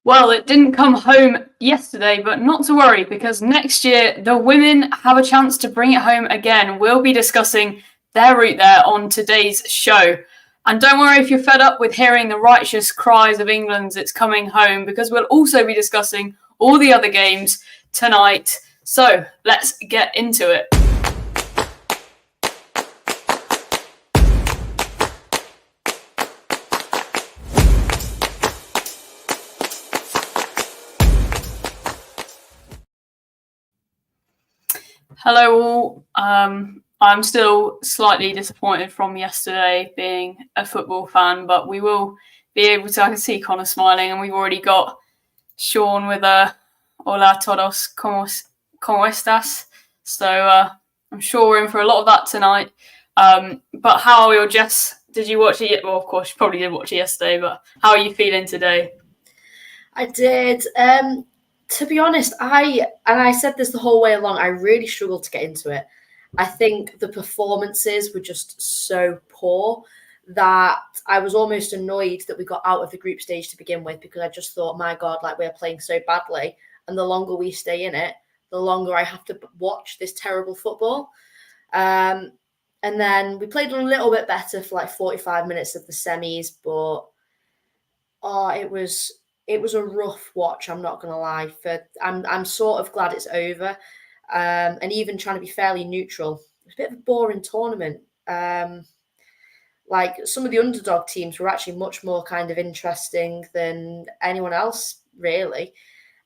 Well, it didn't come home yesterday, but not to worry, because next year the women have a chance to bring it home again. We'll be discussing their route there on today's show. And don't worry if you're fed up with hearing the righteous cries of England's "it's coming home," because we'll also be discussing all the other games tonight. So let's get into it. Hello all. I'm still slightly disappointed from yesterday being a football fan, but we will be able to. I can see Connor smiling, and we've already got Sean with "Hola todos, cómo estás?" So I'm sure we're in for a lot of that tonight. But how are you, Jess? Did you watch it? Well, of course, you probably did watch it yesterday, but how are you feeling today? I did. To be honest, I said this the whole way along, I really struggled to get into it. I think the performances were just so poor that I was almost annoyed that we got out of the group stage to begin with, because I just thought, my God, like, we're playing so badly. And the longer we stay in it, the longer I have to watch this terrible football. And then we played a little bit better for like 45 minutes of the semis, but it was a rough watch. I'm not going to lie. I'm sort of glad it's over. And even trying to be fairly neutral, it was a bit of a boring tournament. Like, some of the underdog teams were actually much more kind of interesting than anyone else, really.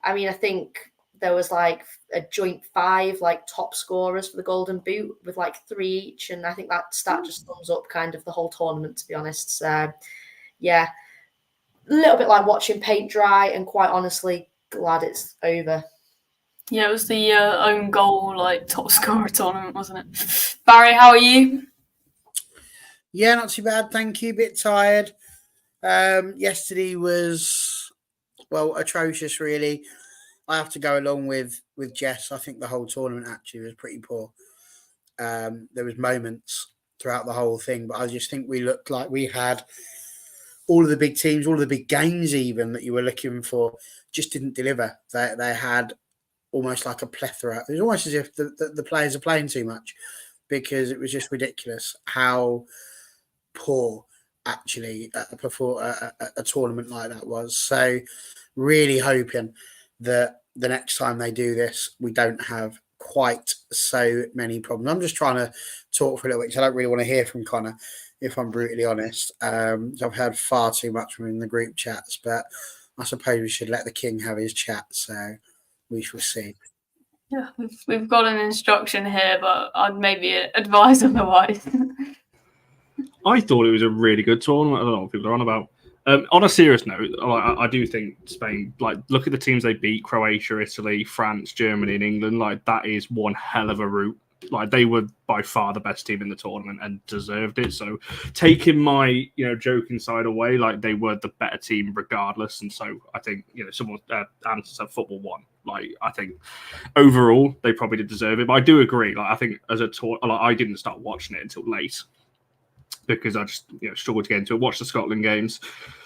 I mean, I think there was like a joint 5 like top scorers for the Golden Boot with like 3 each, and I think that stat just sums up kind of the whole tournament, to be honest. So, yeah, a little bit like watching paint dry, and quite honestly, glad it's over. Yeah, it was the own goal, like, top scorer tournament, wasn't it? Barry, how are you? Yeah, not too bad, thank you. Bit tired. Yesterday was, well, atrocious, really. I have to go along with Jess. I think the whole tournament actually was pretty poor. There was moments throughout the whole thing, but I just think we looked like we had all of the big teams, all of the big games even that you were looking for, just didn't deliver. They had almost like a plethora. It was almost as if the players are playing too much, because it was just ridiculous how poor actually a tournament like that was. So really hoping that the next time they do this, we don't have quite so many problems. I'm just trying to talk for a little bit because I don't really want to hear from Connor, if I'm brutally honest. I've heard far too much from him in the group chats, but I suppose we should let the king have his chat, so we shall see. Yeah, we've got an instruction here, but I'd maybe advise otherwise. I thought it was a really good tournament. I don't know what people are on about. On a serious note, I do think Spain, like, look at the teams they beat: Croatia, Italy, France, Germany, and England. Like, that is one hell of a route. Like, they were by far the best team in the tournament and deserved it. So, taking my joking side away, like, they were the better team regardless. And so I think someone said football won. Like, I think overall they probably did deserve it. But I do agree. Like, I think as a tour, like, I didn't start watching it until late, because I just struggled to get into it. Watch the Scotland games.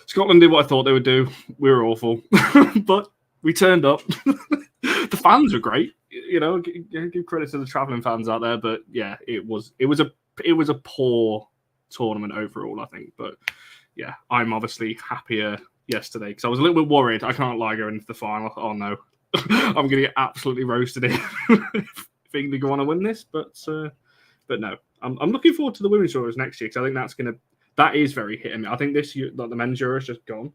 Scotland did what I thought they would do. We were awful, but we turned up. The fans were great. Give credit to the travelling fans out there. But yeah, it was a poor tournament overall, I think. But yeah, I'm obviously happier yesterday because I was a little bit worried. I can't lie, going into the final. Oh no, I'm going to get absolutely roasted if England go on to win this. But no. I'm looking forward to the women's Euros next year, because I think that is very hit and miss. I think this year, like, the men's Euros just gone.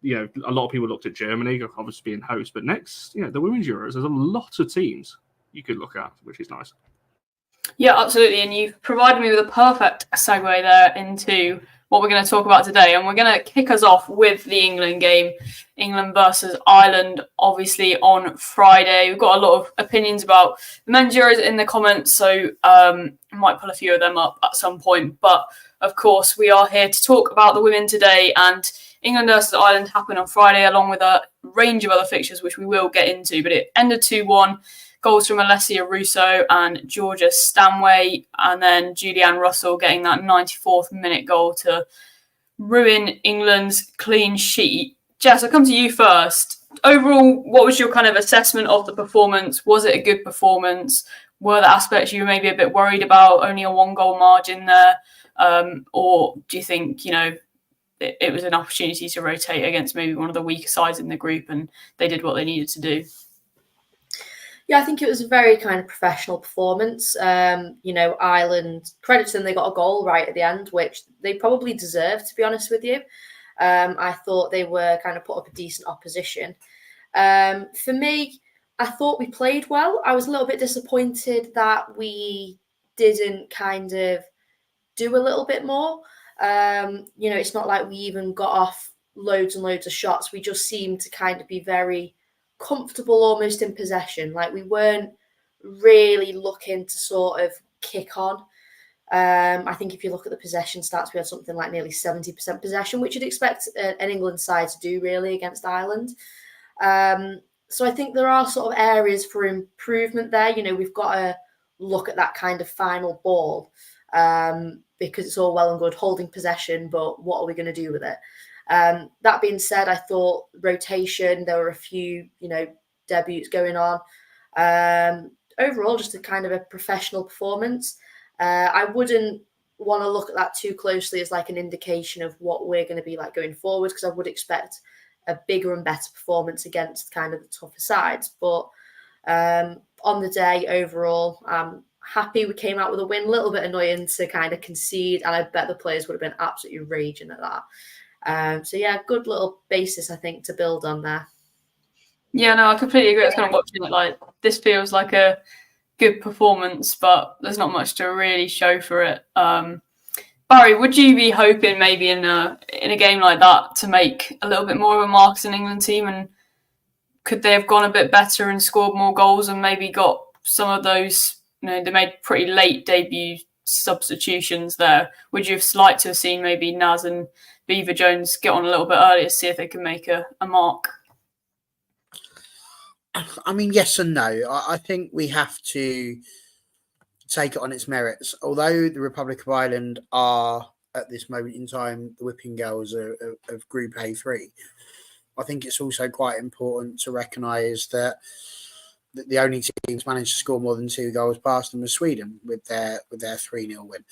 A lot of people looked at Germany, obviously being host, but next, the women's Euros, there's a lot of teams you could look at, which is nice. Yeah, absolutely. And you've provided me with a perfect segue there into what we're going to talk about today. And we're going to kick us off with the England game, England versus Ireland, obviously on Friday. We've got a lot of opinions about the men's Euros in the comments, so I might pull a few of them up at some point. But of course, we are here to talk about the women today, and England versus Ireland happened on Friday, along with a range of other fixtures, which we will get into. But it ended 2-1. Goals from Alessia Russo and Georgia Stanway, and then Julianne Russell getting that 94th minute goal to ruin England's clean sheet. Jess, I'll come to you first. Overall, what was your kind of assessment of the performance? Was it a good performance? Were there aspects you were maybe a bit worried about, only a 1-goal margin there? Or do you think, it was an opportunity to rotate against maybe one of the weaker sides in the group and they did what they needed to do? Yeah, I think it was a very kind of professional performance. Ireland, credit to them, they got a goal right at the end, which they probably deserved, to be honest with you. I thought they were kind of put up a decent opposition. For me, I thought we played well. I was a little bit disappointed that we didn't kind of do a little bit more. It's not like we even got off loads and loads of shots. We just seemed to kind of be very comfortable almost in possession. Like we weren't really looking to sort of kick on. I think if you look at the possession stats, we had something like nearly 70% possession, which you'd expect an England side to do really against Ireland. So I think there are sort of areas for improvement there. We've got to look at that kind of final ball because it's all well and good holding possession, but what are we going to do with it? That being said, I thought rotation, there were a few, debuts going on. Overall, just a kind of a professional performance. I wouldn't want to look at that too closely as like an indication of what we're going to be like going forward, because I would expect a bigger and better performance against kind of the tougher sides. But on the day, overall, I'm happy we came out with a win. A little bit annoying to kind of concede, and I bet the players would have been absolutely raging at that. So yeah, good little basis, I think, to build on there. Yeah, no, I completely agree. I was kind of watching it like this feels like a good performance, but there's not much to really show for it. Barry, would you be hoping maybe in a game like that to make a little bit more of a mark as an England team, and could they have gone a bit better and scored more goals and maybe got some of those, they made pretty late debut substitutions there. Would you have liked to have seen maybe Naz and Beaver Jones get on a little bit earlier to see if they can make a mark? I mean, yes and no. I think we have to take it on its merits. Although the Republic of Ireland are, at this moment in time, the whipping girls of Group A3, I think it's also quite important to recognise that the only teams managed to score more than 2 goals past them was Sweden with their 3-0 win.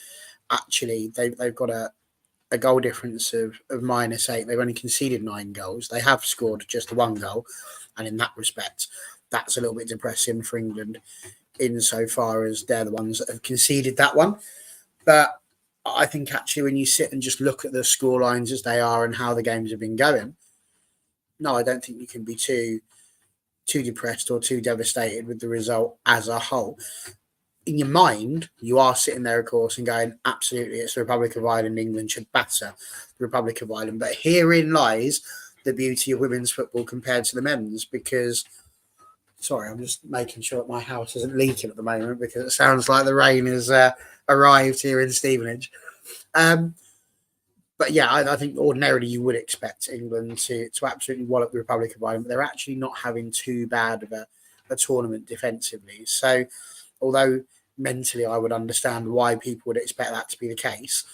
Actually, they've got a goal difference of -8. They've only conceded 9 goals. They have scored just 1 goal. And in that respect, that's a little bit depressing for England insofar as they're the ones that have conceded that one. But I think actually when you sit and just look at the score lines as they are and how the games have been going, no, I don't think you can be too depressed or too devastated with the result as a whole. In your mind, you are sitting there, of course, and going, absolutely, it's the Republic of Ireland. England should batter the Republic of Ireland. But herein lies the beauty of women's football compared to the men's, because, sorry, I'm just making sure that my house isn't leaking at the moment because it sounds like the rain has arrived here in Stevenage. But yeah, I think ordinarily you would expect England to absolutely wallop the Republic of Ireland, but they're actually not having too bad of a tournament defensively. So although mentally I would understand why people would expect that to be the case,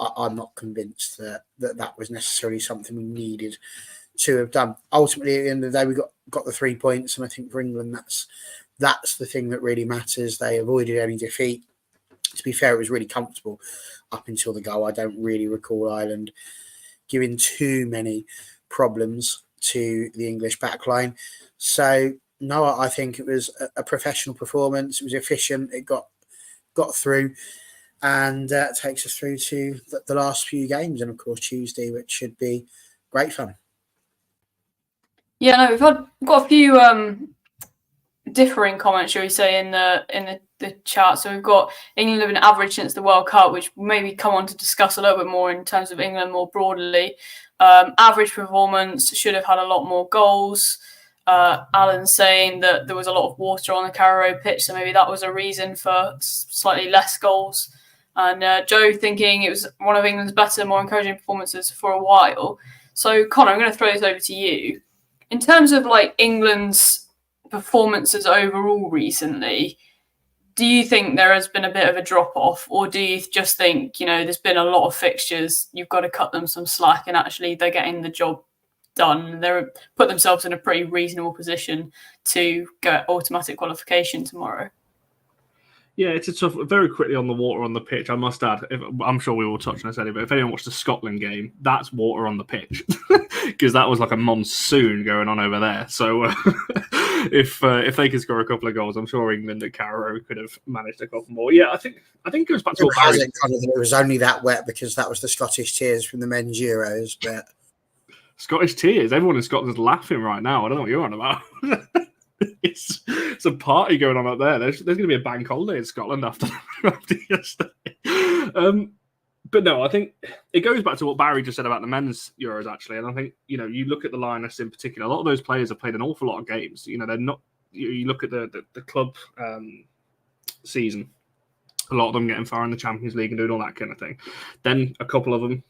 I'm not convinced that was necessarily something we needed to have done. Ultimately, at the end of the day, we got the 3 points, and I think for England, that's the thing that really matters. They avoided any defeat. To be fair, it was really comfortable up until the goal. I don't really recall Ireland giving too many problems to the English backline. So, no, I think it was a professional performance. It was efficient. It got through. And takes us through to the last few games, and of course Tuesday, which should be great fun. Yeah, no, we've got a few differing comments, shall we say, in the chat. So we've got England have been average since the World Cup, which maybe come on to discuss a little bit more in terms of England more broadly. Average performance, should have had a lot more goals. Alan saying that there was a lot of water on the Carrow pitch, so maybe that was a reason for slightly less goals. And Joe thinking it was one of England's better, more encouraging performances for a while. So, Connor, I'm going to throw this over to you. In terms of like England's performances overall recently, do you think there has been a bit of a drop-off, or do you just think, there's been a lot of fixtures, you've got to cut them some slack, and actually they're getting the job done. They're put themselves in a pretty reasonable position to get automatic qualification tomorrow. Yeah, it's a tough. Very quickly on the water on the pitch, I must add. I'm sure we will touch on this anyway. But if anyone watched the Scotland game, that's water on the pitch because that was like a monsoon going on over there. So if they could score a couple of goals, I'm sure England at Carrow could have managed a couple more. Yeah, I think it goes back to what Barry. It was only that wet because that was the Scottish tears from the men's Euros. But Scottish tears, everyone in Scotland's laughing right now. I don't know what you're on about. It's a party going on up there. There's going to be a bank holiday in Scotland after yesterday. But no, I think it goes back to what Barry just said about the men's Euros, actually. And I think, you look at the Lionesses in particular, a lot of those players have played an awful lot of games. They're not, you look at the club season, a lot of them getting far in the Champions League and doing all that kind of thing. Then a couple of them,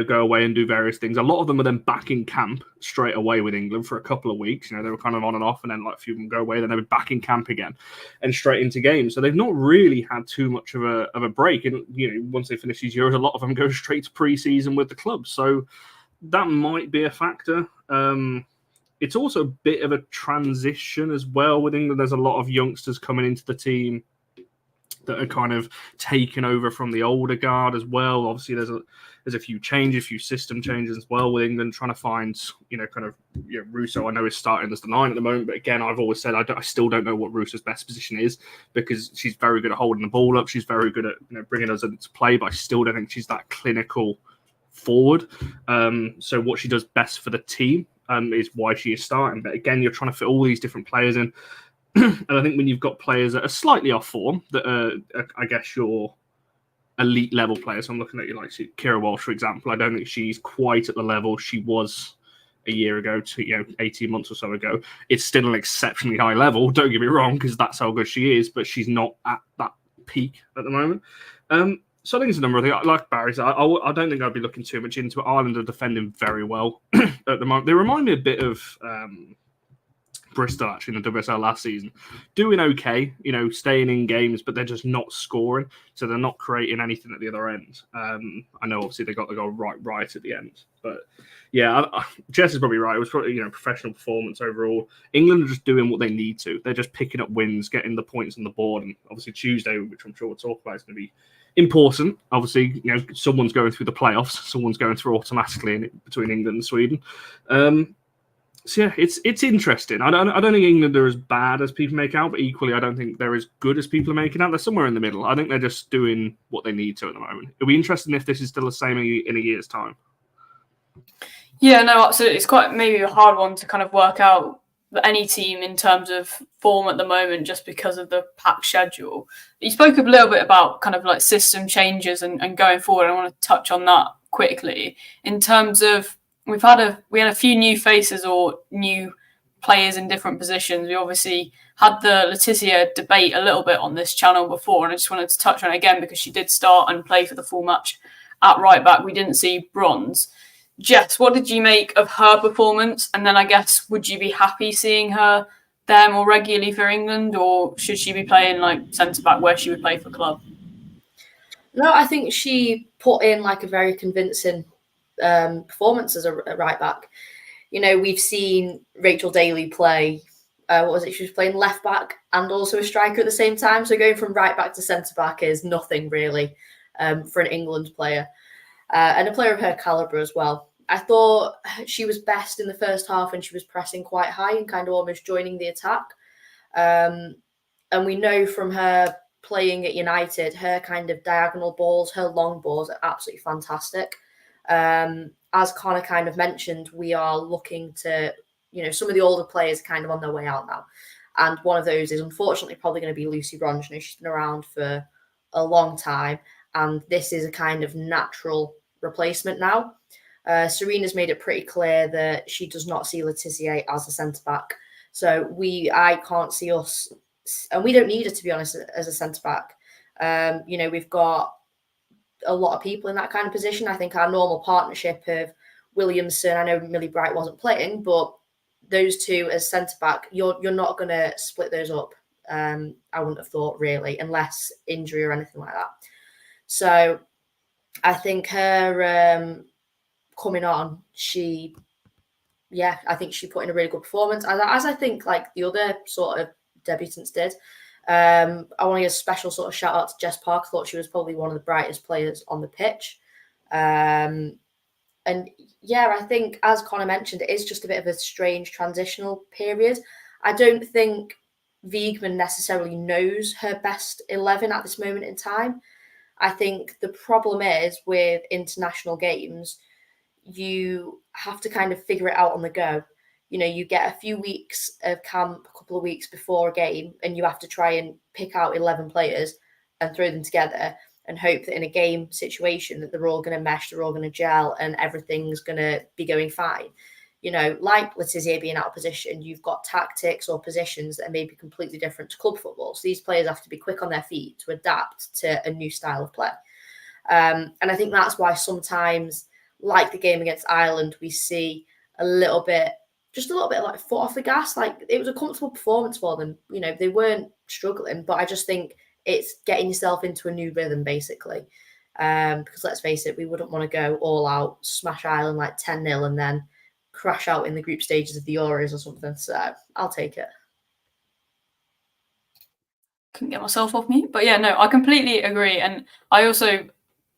go away and do various things. A lot of them are then back in camp straight away with England for a couple of weeks. They were kind of on and off, and then like a few of them go away, then they were back in camp again and straight into games. So they've not really had too much of a break. And once they finish these Euros, a lot of them go straight to pre-season with the club. So that might be a factor. It's also a bit of a transition as well with England. There's a lot of youngsters coming into the team that are kind of taken over from the older guard as well. Obviously, there's a few changes, a few system changes as well with England, trying to find, Russo, I know is starting as the 9 at the moment, but again, I've always said I still don't know what Russo's best position is because she's very good at holding the ball up. She's very good at bringing us into play, but I still don't think she's that clinical forward. So what she does best for the team is why she is starting. But again, you're trying to fit all these different players in. And I think when you've got players that are slightly off form, that are, I guess, your elite level players. So I'm looking at you like Kira Walsh, for example. I don't think she's quite at the level she was a year ago to 18 months or so ago. It's still an exceptionally high level. Don't get me wrong, because that's how good she is, but she's not at that peak at the moment. So I think it's a number of things. Like Barry said, I don't think I'd be looking too much into it. Ireland are defending very well at the moment. They remind me a bit of Bristol, actually, in the WSL last season. Doing okay, staying in games, but they're just not scoring. So they're not creating anything at the other end. I know, obviously, they got the goal right at the end. But, yeah, Jess is probably right. It was probably, professional performance overall. England are just doing what they need to. They're just picking up wins, getting the points on the board. And, obviously, Tuesday, which I'm sure we'll talk about, is going to be important. Obviously, someone's going through the playoffs. Someone's going through automatically between England and Sweden. So yeah, it's interesting. I don't think England are as bad as people make out, but equally, I don't think they're as good as people are making out. They're somewhere in the middle. I think they're just doing what they need to at the moment. It'll be interesting if this is still the same in a year's time. Yeah, no, absolutely. It's quite maybe a hard one to kind of work out any team in terms of form at the moment, just because of the packed schedule. You spoke a little bit about kind of like system changes and going forward. I want to touch on that quickly in terms of. We had a few new faces or new players in different positions. We obviously had the Laetitia debate a little bit on this channel before, and I just wanted to touch on it again because she did start and play for the full match at right back. We didn't see Bronze. Jess, what did you make of her performance? And then I guess, would you be happy seeing her there more regularly for England, or should she be playing like centre-back where she would play for club? No, I think she put in like a very convincing performance as a right back. We've seen Rachel Daly play, she was playing left back and also a striker at the same time. So going from right back to centre back is nothing really for an England player and a player of her calibre as well. I thought she was best in the first half when she was pressing quite high and kind of almost joining the attack. And we know from her playing at United, her kind of diagonal balls, her long balls are absolutely fantastic. As Connor kind of mentioned, we are looking to, some of the older players kind of on their way out now. And one of those is unfortunately probably going to be Lucy Bronze. She's been around for a long time, and this is a kind of natural replacement now. Serena's made it pretty clear that she does not see Laetitia as a centre-back. So I can't see us, and we don't need her, to be honest, as a centre-back. We've got a lot of people in that kind of position. I think our normal partnership of Williamson, I know Millie Bright wasn't playing, but those two as centre-back, you're not going to split those up. I wouldn't have thought really, unless injury or anything like that. So I think her coming on, she yeah, I think she put in a really good performance, as I think like the other sort of debutants did. I want to give a special sort of shout out to Jess Park. I thought she was probably one of the brightest players on the pitch. And yeah, I think, as Connor mentioned, it is just a bit of a strange transitional period. I don't think Wiegman necessarily knows her best 11 at this moment in time. I think the problem is with international games, you have to kind of figure it out on the go. You know, you get a few weeks of camp, a couple of weeks before a game, and you have to try and pick out 11 players and throw them together and hope that in a game situation that they're all going to mesh, they're all going to gel, and everything's going to be going fine. You know, like Letizia being out of position, you've got tactics or positions that are maybe completely different to club football. So these players have to be quick on their feet to adapt to a new style of play. And I think that's why sometimes, like the game against Ireland, we see just a little bit like foot off the gas. Like, it was a comfortable performance for them. You know, they weren't struggling, but I just think it's getting yourself into a new rhythm, basically. Because let's face it, we wouldn't want to go all out, smash Ireland like 10-0 and then crash out in the group stages of the Euros or something. So I'll take it. Couldn't get myself off mute. But yeah, no, I completely agree. And I also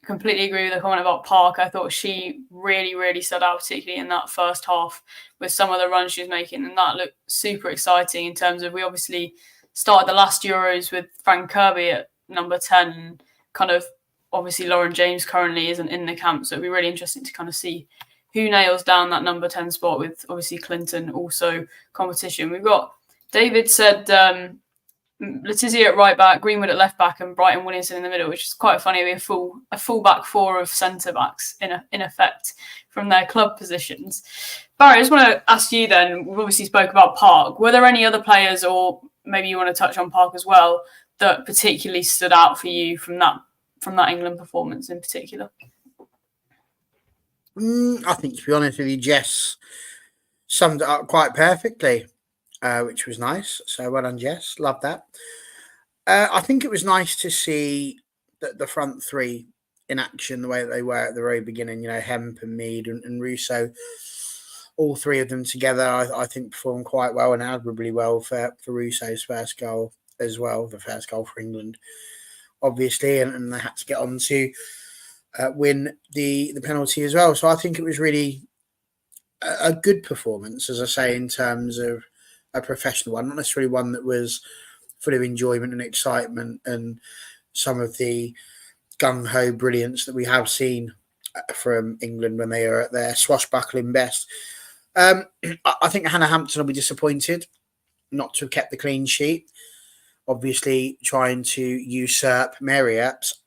completely agree with the comment about Park. I thought she really, really stood out, particularly in that first half with some of the runs she was making. And that looked super exciting in terms of, we obviously started the last Euros with Frank Kirby at number 10. And kind of, obviously, Lauren James currently isn't in the camp. So it'd be really interesting to kind of see who nails down that number 10 spot, with obviously Clinton also competition. We've got, David said, Letizia at right back, Greenwood at left back, and Brighton Williamson in the middle, which is quite funny. We have a full back four of centre backs in effect from their club positions. Barry, I just want to ask you then. We've obviously spoke about Park. Were there any other players, or maybe you want to touch on Park as well, that particularly stood out for you from that England performance in particular? I think, to be honest with you, Jess summed it up quite perfectly. Which was nice. So well done, Jess. Love that. I think it was nice to see the front three in action the way that they were at the very beginning. You know, Hemp and Mead and Russo, all three of them together, I think performed quite well, and admirably well for Russo's first goal as well, the first goal for England, obviously, and they had to get on to win the penalty as well. So I think it was really a good performance, as I say, in terms of a professional one, not necessarily one that was full of enjoyment and excitement and some of the gung-ho brilliance that we have seen from England when they are at their swashbuckling best. I think Hannah Hampton will be disappointed not to have kept the clean sheet. Obviously, trying to usurp Mary Epps,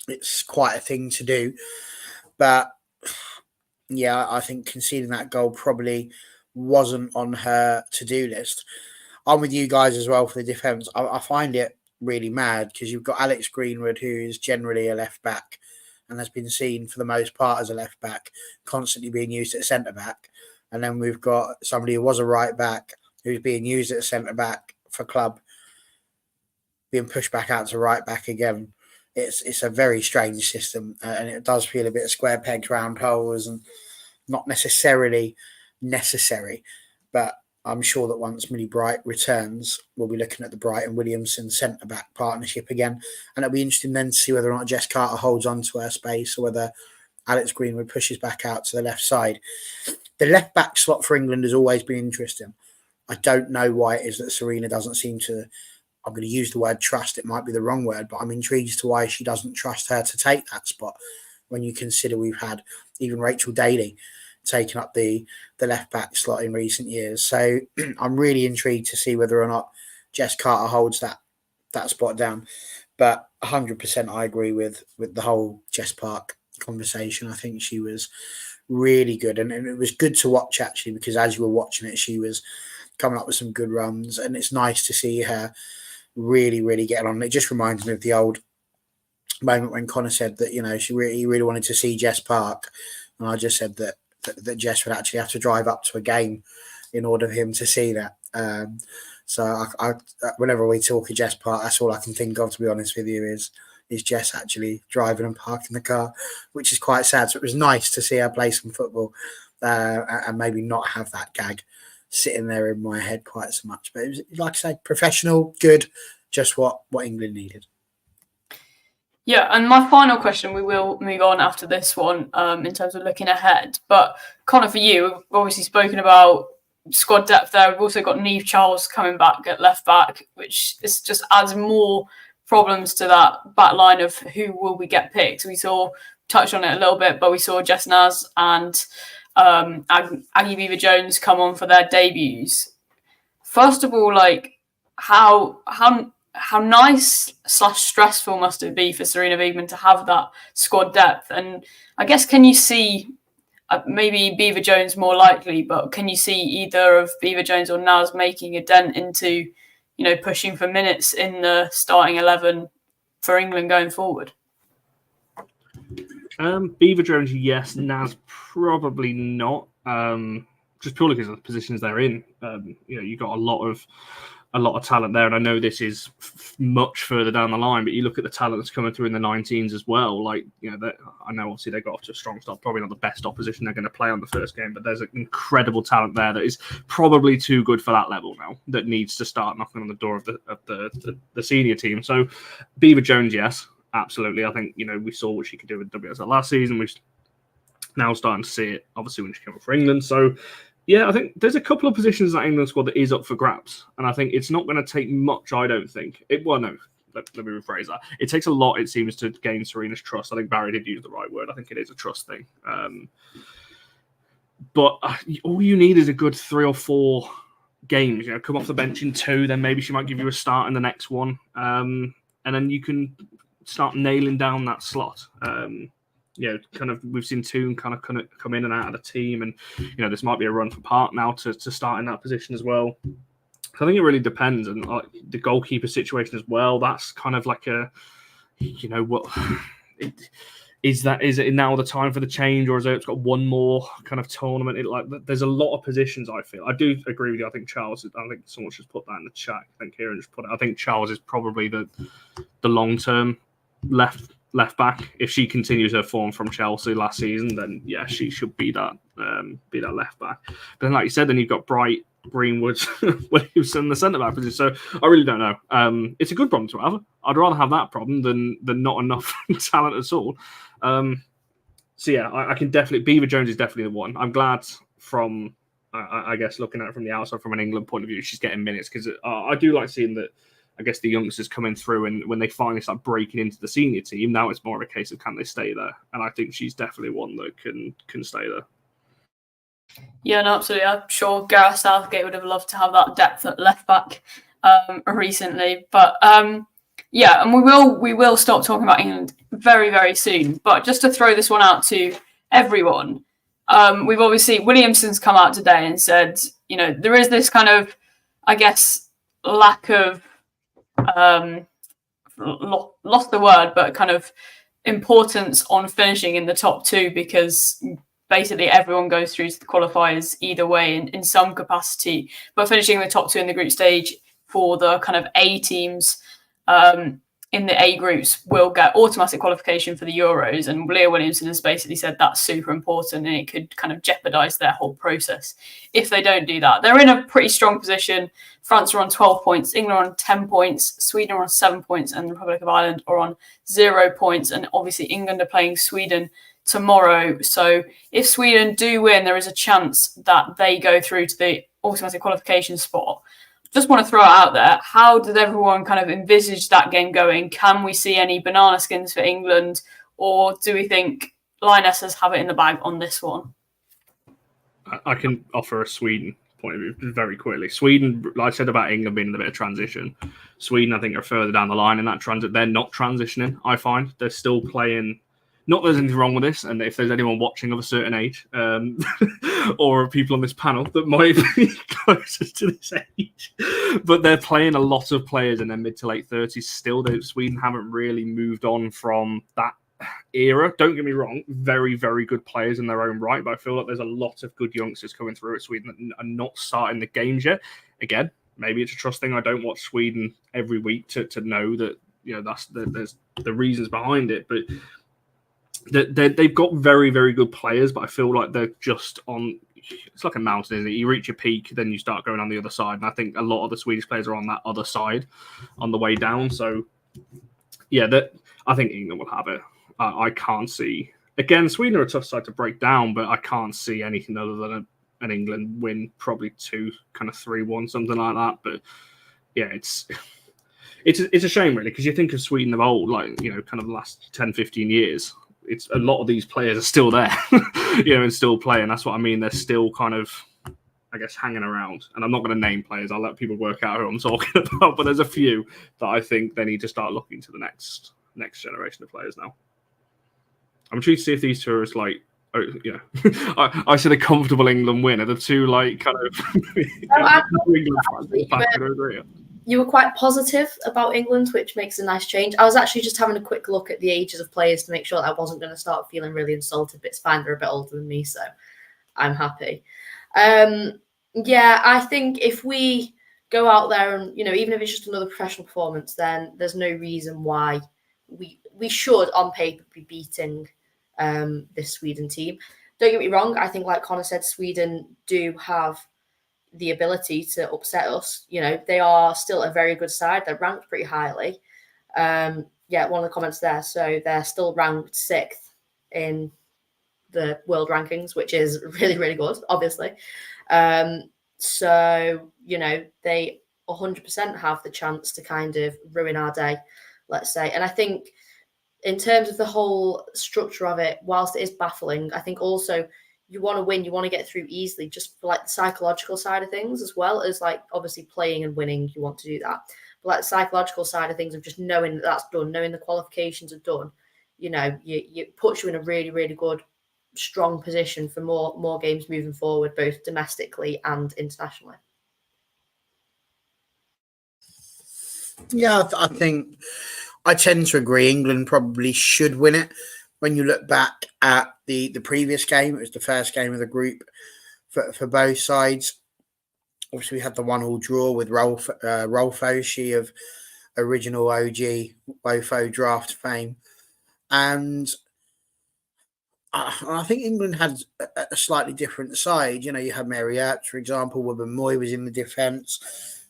it's quite a thing to do. But yeah, I think conceding that goal probably wasn't on her to-do list. I'm with you guys as well for the defence. I find it really mad because you've got Alex Greenwood, who is generally a left back and has been seen for the most part as a left back, constantly being used at centre back. And then we've got somebody who was a right back who's being used at centre back for club, being pushed back out to right back again. It's a very strange system, and it does feel a bit of square pegs round holes and not necessarily necessary. But I'm sure that once Millie Bright returns, we'll be looking at the Bright and Williamson centre-back partnership again. And it'll be interesting then to see whether or not Jess Carter holds on to her space or whether Alex Greenwood pushes back out to the left side. The left-back slot for England has always been interesting. I don't know why it is that Serena doesn't seem to, I'm going to use the word trust, it might be the wrong word, but I'm intrigued as to why she doesn't trust her to take that spot when you consider we've had even Rachel Daly taking up the left back slot in recent years. So I'm really intrigued to see whether or not Jess Carter holds that spot down. But 100% I agree with the whole Jess Park conversation. I think she was really good, and it was good to watch actually, because as you were watching it, she was coming up with some good runs, and it's nice to see her really, really getting on. It just reminds me of the old moment when Connor said that, you know, he really wanted to see Jess Park, and I just said that Jess would actually have to drive up to a game in order for him to see that. So I whenever we talk of Jess Park, that's all I can think of, to be honest with you, is Jess actually driving and parking the car, which is quite sad. So it was nice to see her play some football and maybe not have that gag sitting there in my head quite so much. But it was, like I said, professional, good, just what England needed. Yeah, and my final question, we will move on after this one in terms of looking ahead. But Connor, for you, we've obviously spoken about squad depth there. We've also got Niamh Charles coming back at left back, which is just adds more problems to that back line of who will we get picked. We touched on it a little bit, but we saw Jess Naz and Aggie Beever-Jones come on for their debuts. First of all, like how nice / stressful must it be for Sarina Wiegman to have that squad depth? And I guess, can you see maybe Beever-Jones more likely, but can you see either of Beever-Jones or Naz making a dent into, pushing for minutes in the starting 11 for England going forward? Beever-Jones, yes. Naz, probably not. Just purely because of the positions they're in. You've got a lot of talent there, and I know this is much further down the line, but you look at the talent that's coming through in the 19s as well. I know obviously they got off to a strong start, probably not the best opposition they're going to play on the first game, but there's an incredible talent there that is probably too good for that level now, that needs to start knocking on the door of the senior team. So Beever-Jones, yes, absolutely. I think we saw what she could do with WSL last season. We're now starting to see it, obviously, when she came up for England. So yeah, I think there's a couple of positions in that England squad that is up for grabs. And I think it's not going to take much, I don't think. Let me rephrase that. It takes a lot, it seems, to gain Sarina's trust. I think Barry did use the right word. I think it is a trust thing. But all you need is a good 3 or 4 games. Come off the bench in 2, then maybe she might give you a start in the next one. And then you can start nailing down that slot. We've seen Toon kind of come in and out of the team, and this might be a run for Park now to start in that position as well. So I think it really depends, and the goalkeeper situation as well. That's kind of like is it now the time for the change, or is it's got one more kind of tournament? There's a lot of positions. I feel I do agree with you. I think Charles. I think someone should put that in the chat. I think Kieran just put it. I think Charles is probably the long term left back. If she continues her form from Chelsea last season, then yeah, she should be that left back. But then, like you said, then you've got Bright, Greenwood, Williamson, the centre back position. So I really don't know. It's a good problem to have. I'd rather have that problem than not enough talent at all. So yeah, I can definitely. Beever-Jones is definitely the one. I'm glad from, I guess, looking at it from the outside, from an England point of view, she's getting minutes, because I do like seeing that. I guess the youngsters coming through, and when they finally start breaking into the senior team, now it's more of a case of can they stay there? And I think she's definitely one that can stay there. Yeah, no, absolutely. I'm sure Gareth Southgate would have loved to have that depth at left back recently. But yeah, and we will stop talking about England very, very soon. But just to throw this one out to everyone, we've obviously, Williamson's come out today and said, there is this kind of, I guess, lack of lost the word, but kind of importance on finishing in the top 2, because basically everyone goes through to the qualifiers either way in some capacity. But finishing in the top 2 in the group stage for the kind of A teams in the A groups will get automatic qualification for the Euros. And Leah Williamson has basically said that's super important, and it could kind of jeopardise their whole process if they don't do that. They're in a pretty strong position. France are on 12 points, England are on 10 points, Sweden are on 7 points, and the Republic of Ireland are on 0 points. And obviously England are playing Sweden tomorrow. So if Sweden do win, there is a chance that they go through to the automatic qualification spot. Just want to throw it out there. How did everyone kind of envisage that game going? Can we see any banana skins for England, or do we think Lionesses have it in the bag on this one? I can offer a Sweden point of view very quickly. Sweden, like I said about England being in a bit of transition, Sweden, I think, are further down the line in that transit. They're not transitioning, I find. They're still playing. Not that there's anything wrong with this, and if there's anyone watching of a certain age, or people on this panel that might be closer to this age, but they're playing a lot of players in their mid to late 30s still. Sweden haven't really moved on from that era. Don't get me wrong, very, very good players in their own right, but I feel like there's a lot of good youngsters coming through at Sweden that are not starting the games yet. Again, maybe it's a trust thing. I don't watch Sweden every week to know that, there's the reasons behind it, but they've got very, very good players, but I feel like they're just on. It's like a mountain, isn't it? You reach your peak, then you start going on the other side, and I think a lot of the Swedish players are on that other side, on the way down. So, yeah, I think England will have it. I can't see. Again, Sweden are a tough side to break down, but I can't see anything other than an England win, probably 3-1, something like that. But yeah, it's a shame really, because you think of Sweden of old, like kind of the last 10, 15 years. It's a lot of these players are still there, and still playing. That's what I mean. They're still kind of, I guess, hanging around. And I'm not going to name players. I'll let people work out who I'm talking about. But there's a few that I think they need to start looking to the next generation of players now. I'm intrigued to see if these two are like, I said a comfortable England win. Are the two like kind of You were quite positive about England, which makes a nice change. I was actually just having a quick look at the ages of players to make sure that I wasn't going to start feeling really insulted, but it's fine. They're a bit older than me, so I'm happy. Yeah, I think if we go out there and, even if it's just another professional performance, then there's no reason why we should, on paper, be beating this Sweden team. Don't get me wrong. I think, like Connor said, Sweden do have the ability to upset us. They are still a very good side. They're ranked pretty highly. One of the comments there. So they're still ranked 6th in the world rankings, which is really, really good, obviously. So, they 100% have the chance to kind of ruin our day, let's say. And I think in terms of the whole structure of it, whilst it is baffling, I think also you want to win, you want to get through easily, just for like the psychological side of things, as well as like obviously playing and winning, you want to do that. But like the psychological side of things of just knowing that that's done, knowing the qualifications are done, it puts you in a really, really good, strong position for more games moving forward, both domestically and internationally. Yeah, I think I tend to agree. England probably should win it. When you look back at the previous game, it was the first game of the group for both sides. Obviously, we had the 1-1 draw with Rolf Oshie of original OG Wofo draft fame. And I think England had a slightly different side. You had Mary Earps, for example. Wubben Moy was in the defence.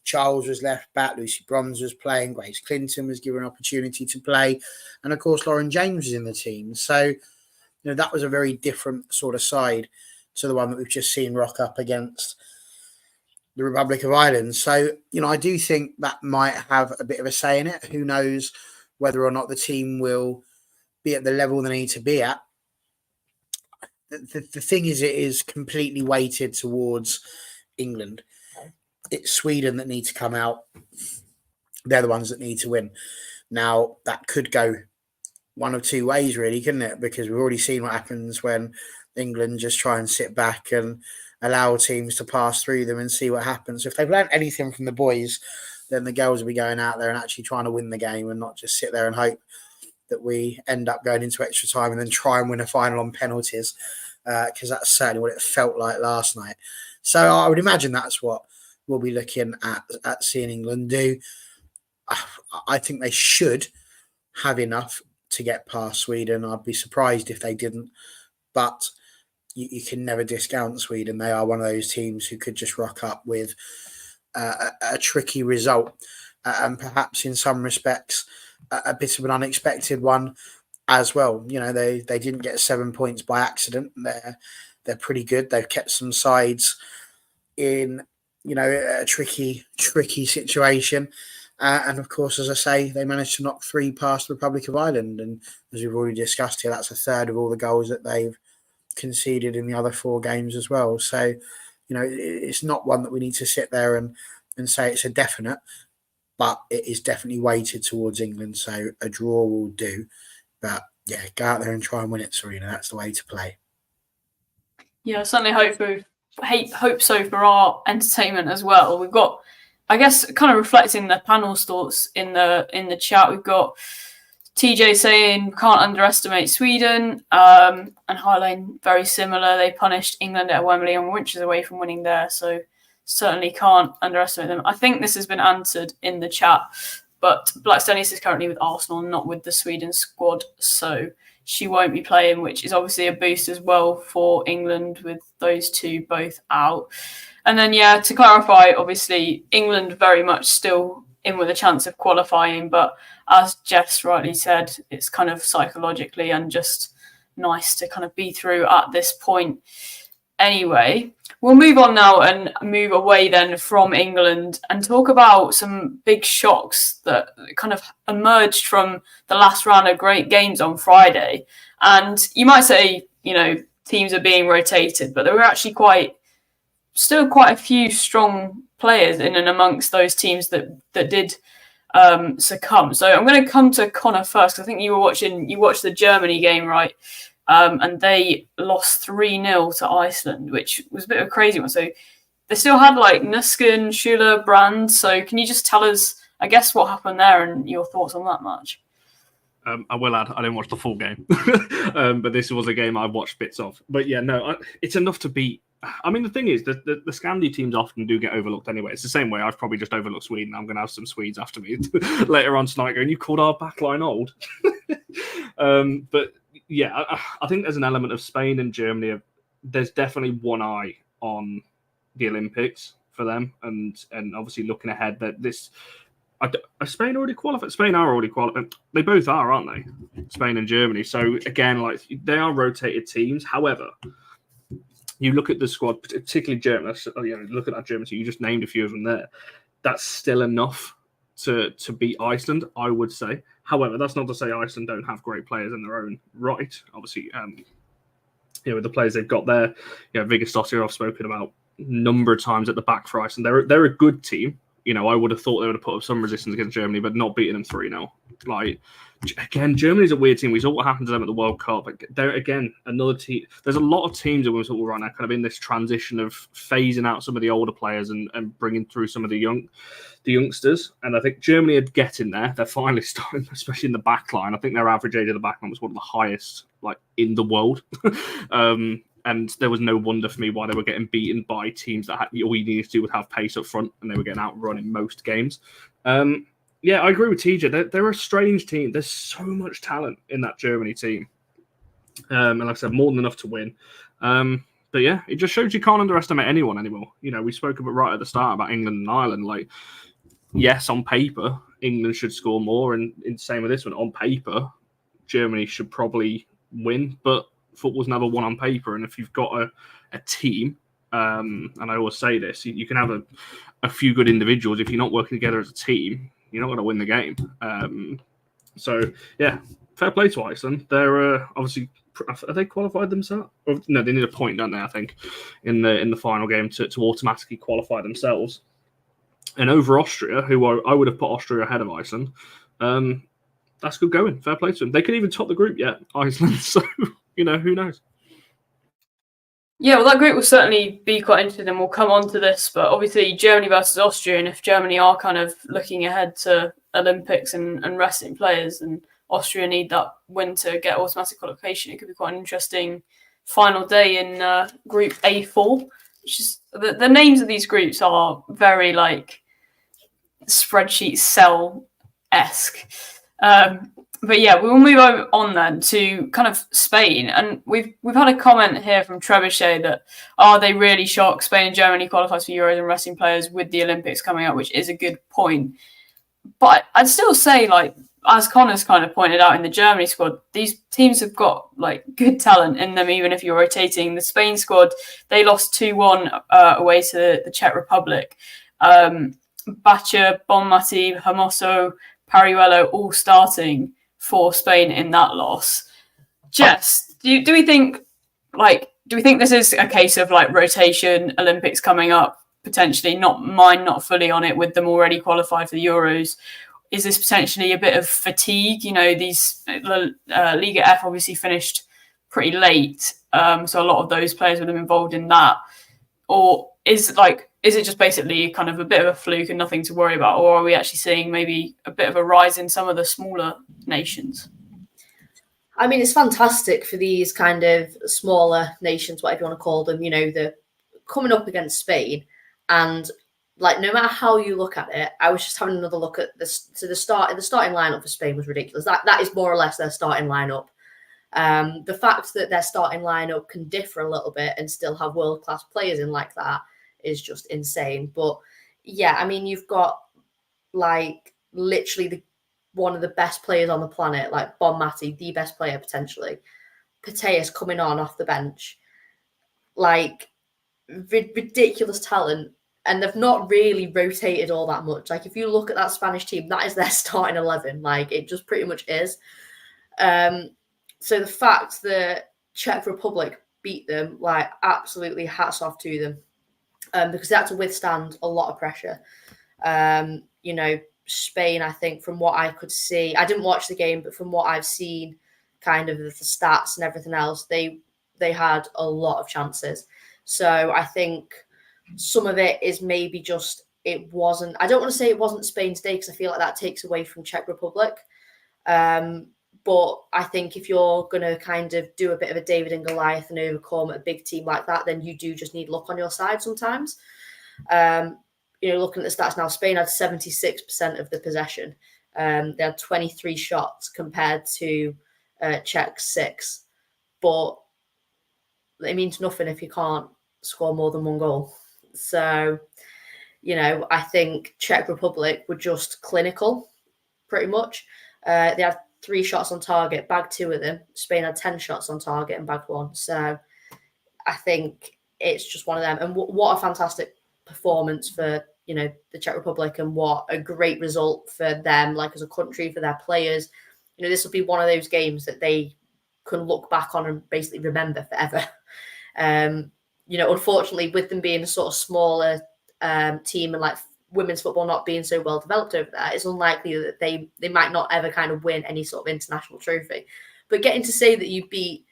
Charles was left back. Lucy Bronze was playing. Grace Clinton was given an opportunity to play. And, of course, Lauren James was in the team. So, that was a very different sort of side to the one that we've just seen rock up against the Republic of Ireland. So, I do think that might have a bit of a say in it. Who knows whether or not the team will be at the level they need to be at. The thing is, it is completely weighted towards England. It's Sweden that need to come out. They're the ones that need to win. Now, that could go one of two ways, really, couldn't it? Because we've already seen what happens when England just try and sit back and allow teams to pass through them and see what happens. If they've learned anything from the boys, then the girls will be going out there and actually trying to win the game and not just sit there and hope that we end up going into extra time and then try and win a final on penalties, because that's certainly what it felt like last night. So I would imagine that's what we'll be looking at seeing England do. I think they should have enough to get past Sweden. I'd be surprised if they didn't. But you can never discount Sweden. They are one of those teams who could just rock up with a tricky result, and perhaps in some respects a bit of an unexpected one as well. They didn't get 7 points by accident. They're pretty good. They've kept some sides in a tricky situation. And of course, as I say, they managed to knock 3 past the Republic of Ireland. And as we've already discussed here, that's a third of all the goals that they've conceded in the other 4 games as well. So, it's not one that we need to sit there and say it's a definite, but it is definitely weighted towards England. So a draw will do. But yeah, go out there and try and win it, Serena. That's the way to play. Yeah, I certainly hope so for our entertainment as well. We've got, I guess, kind of reflecting the panel's thoughts in the chat. We've got TJ saying can't underestimate Sweden, and Highline very similar. They punished England at Wembley and were inches away from winning there, so certainly can't underestimate them. I think this has been answered in the chat, but Blackstonius is currently with Arsenal, not with the Sweden squad, so she won't be playing, which is obviously a boost as well for England with those two both out. And then, to clarify, obviously, England very much still in with a chance of qualifying. But as Jess rightly said, it's kind of psychologically and just nice to kind of be through at this point. Anyway, we'll move on now and move away then from England and talk about some big shocks that kind of emerged from the last round of great games on Friday. And you might say, teams are being rotated, but there were actually still quite a few strong players in and amongst those teams that did succumb. So I'm going to come to Connor first. I think you watched the Germany game, right? And they lost 3-0 to Iceland, which was a bit of a crazy one. So they still had like Nuskin, Schuler, Brand. So can you just tell us, I guess, what happened there and your thoughts on that match? I will add, I didn't watch the full game, but this was a game I watched bits of. But it's enough to beat. I mean, the thing is, the Scandi teams often do get overlooked anyway. It's the same way I've probably just overlooked Sweden. I'm going to have some Swedes after me later on tonight going, you called our backline old. But yeah, I think there's an element of Spain and Germany. There's definitely one eye on the Olympics for them. And obviously looking ahead that this... Are Spain already qualified? Spain are already qualified. They both are, aren't they? Spain and Germany. So again, like they are rotated teams. However... You look at the squad, particularly Germany. Look at that German team. You just named a few of them there. That's still enough to beat Iceland, I would say. However, that's not to say Iceland don't have great players in their own right. Obviously, with the players they've got there, Vigastosir I've spoken about a number of times at the back for Iceland. They're a good team. I would have thought they would have put up some resistance against Germany, but not beating them 3-0. Like, again, Germany's a weird team. We saw what happened to them at the World Cup. They're, again, another team. There's a lot of teams that we're sort of right now kind of in this transition of phasing out some of the older players and bringing through some of the youngsters. And I think Germany are getting there. They're finally starting, especially in the back line. I think their average age of the back line was one of the highest in the world. And there was no wonder for me why they were getting beaten by teams that all you needed to do was have pace up front, and they were getting outrun in most games. Yeah, I agree with TJ. They're a strange team. There's so much talent in that Germany team. And like I said, more than enough to win. But yeah, it just shows you can't underestimate anyone anymore. We spoke about right at the start about England and Ireland. Like, yes, on paper, England should score more. And same with this one. On paper, Germany should probably win. But football's never won on paper. And if you've got a team, and I always say this, you can have a few good individuals. If you're not working together as a team, you're not going to win the game. So, yeah, fair play to Iceland. They're obviously... Are they qualified themselves? Or, no, they need a point, don't they, I think, in the final game to automatically qualify themselves. And over Austria, who I would have put Austria ahead of Iceland, that's good going. Fair play to them. They could even top the group yet, Iceland. So, who knows? Yeah, well, that group will certainly be quite interesting, and we'll come on to this. But obviously, Germany versus Austria, and if Germany are kind of looking ahead to Olympics and resting players, and Austria need that win to get automatic qualification, it could be quite an interesting final day in Group A4. Which is the names of these groups are very spreadsheet cell-esque. But yeah, we'll move on then to kind of Spain. And we've had a comment here from Trebuchet that, are they really shocked? Spain and Germany qualifies for Euros and resting players with the Olympics coming up, which is a good point. But I'd still say, as Connor's kind of pointed out in the Germany squad, these teams have got good talent in them, even if you're rotating. The Spain squad, they lost 2-1 away to the Czech Republic. Bacha, Bonmati, Hermoso, Pariuelo all starting for Spain in that loss. Jess, do we think this is a case of rotation, Olympics coming up, potentially not fully on it with them already qualified for the Euros? Is this potentially a bit of fatigue? These Liga F obviously finished pretty late, so a lot of those players would have been involved in that. Or is it just basically kind of a bit of a fluke and nothing to worry about? Or are we actually seeing maybe a bit of a rise in some of the smaller nations? I mean, it's fantastic for these kind of smaller nations, whatever you want to call them. They're coming up against Spain, and no matter how you look at it, I was just having another look at this. So the starting lineup for Spain was ridiculous. That is more or less their starting lineup. The fact that their starting lineup can differ a little bit and still have world-class players in like that is just insane. But yeah, I mean, you've got like literally one of the best players on the planet, like Bon Mati, the best player potentially. Pateas coming on off the bench, like ridiculous talent, and they've not really rotated all that much. Like if you look at that Spanish team, that is their starting 11. Like it just pretty much is. So the fact that Czech Republic beat them, like absolutely hats off to them, because they had to withstand a lot of pressure. You know, Spain, I think from what I could see, I didn't watch the game, but from what I've seen, kind of the stats and everything else, they had a lot of chances. So I think some of it is maybe just it wasn't. I don't want to say it wasn't Spain's day because I feel like that takes away from Czech Republic. But I think if you're going to kind of do a bit of a David and Goliath and overcome a big team like that, then you do just need luck on your side sometimes. You know, looking at the stats now, Spain had 76% of the possession. They had 23 shots compared to Czech's 6. But it means nothing if you can't score more than one goal. So, you know, I think Czech Republic were just clinical, pretty much. They had 3 shots on target, bagged 2 of them. Spain had 10 shots on target and bagged 1. So I think it's just one of them. And what a fantastic performance for, you know, the Czech Republic, and what a great result for them, like as a country, for their players. You know, this will be one of those games that they can look back on and basically remember forever. You know, unfortunately, with them being a sort of smaller team and like women's football not being so well developed over there, it's unlikely that they might not ever kind of win any sort of international trophy. But getting to say that you beat,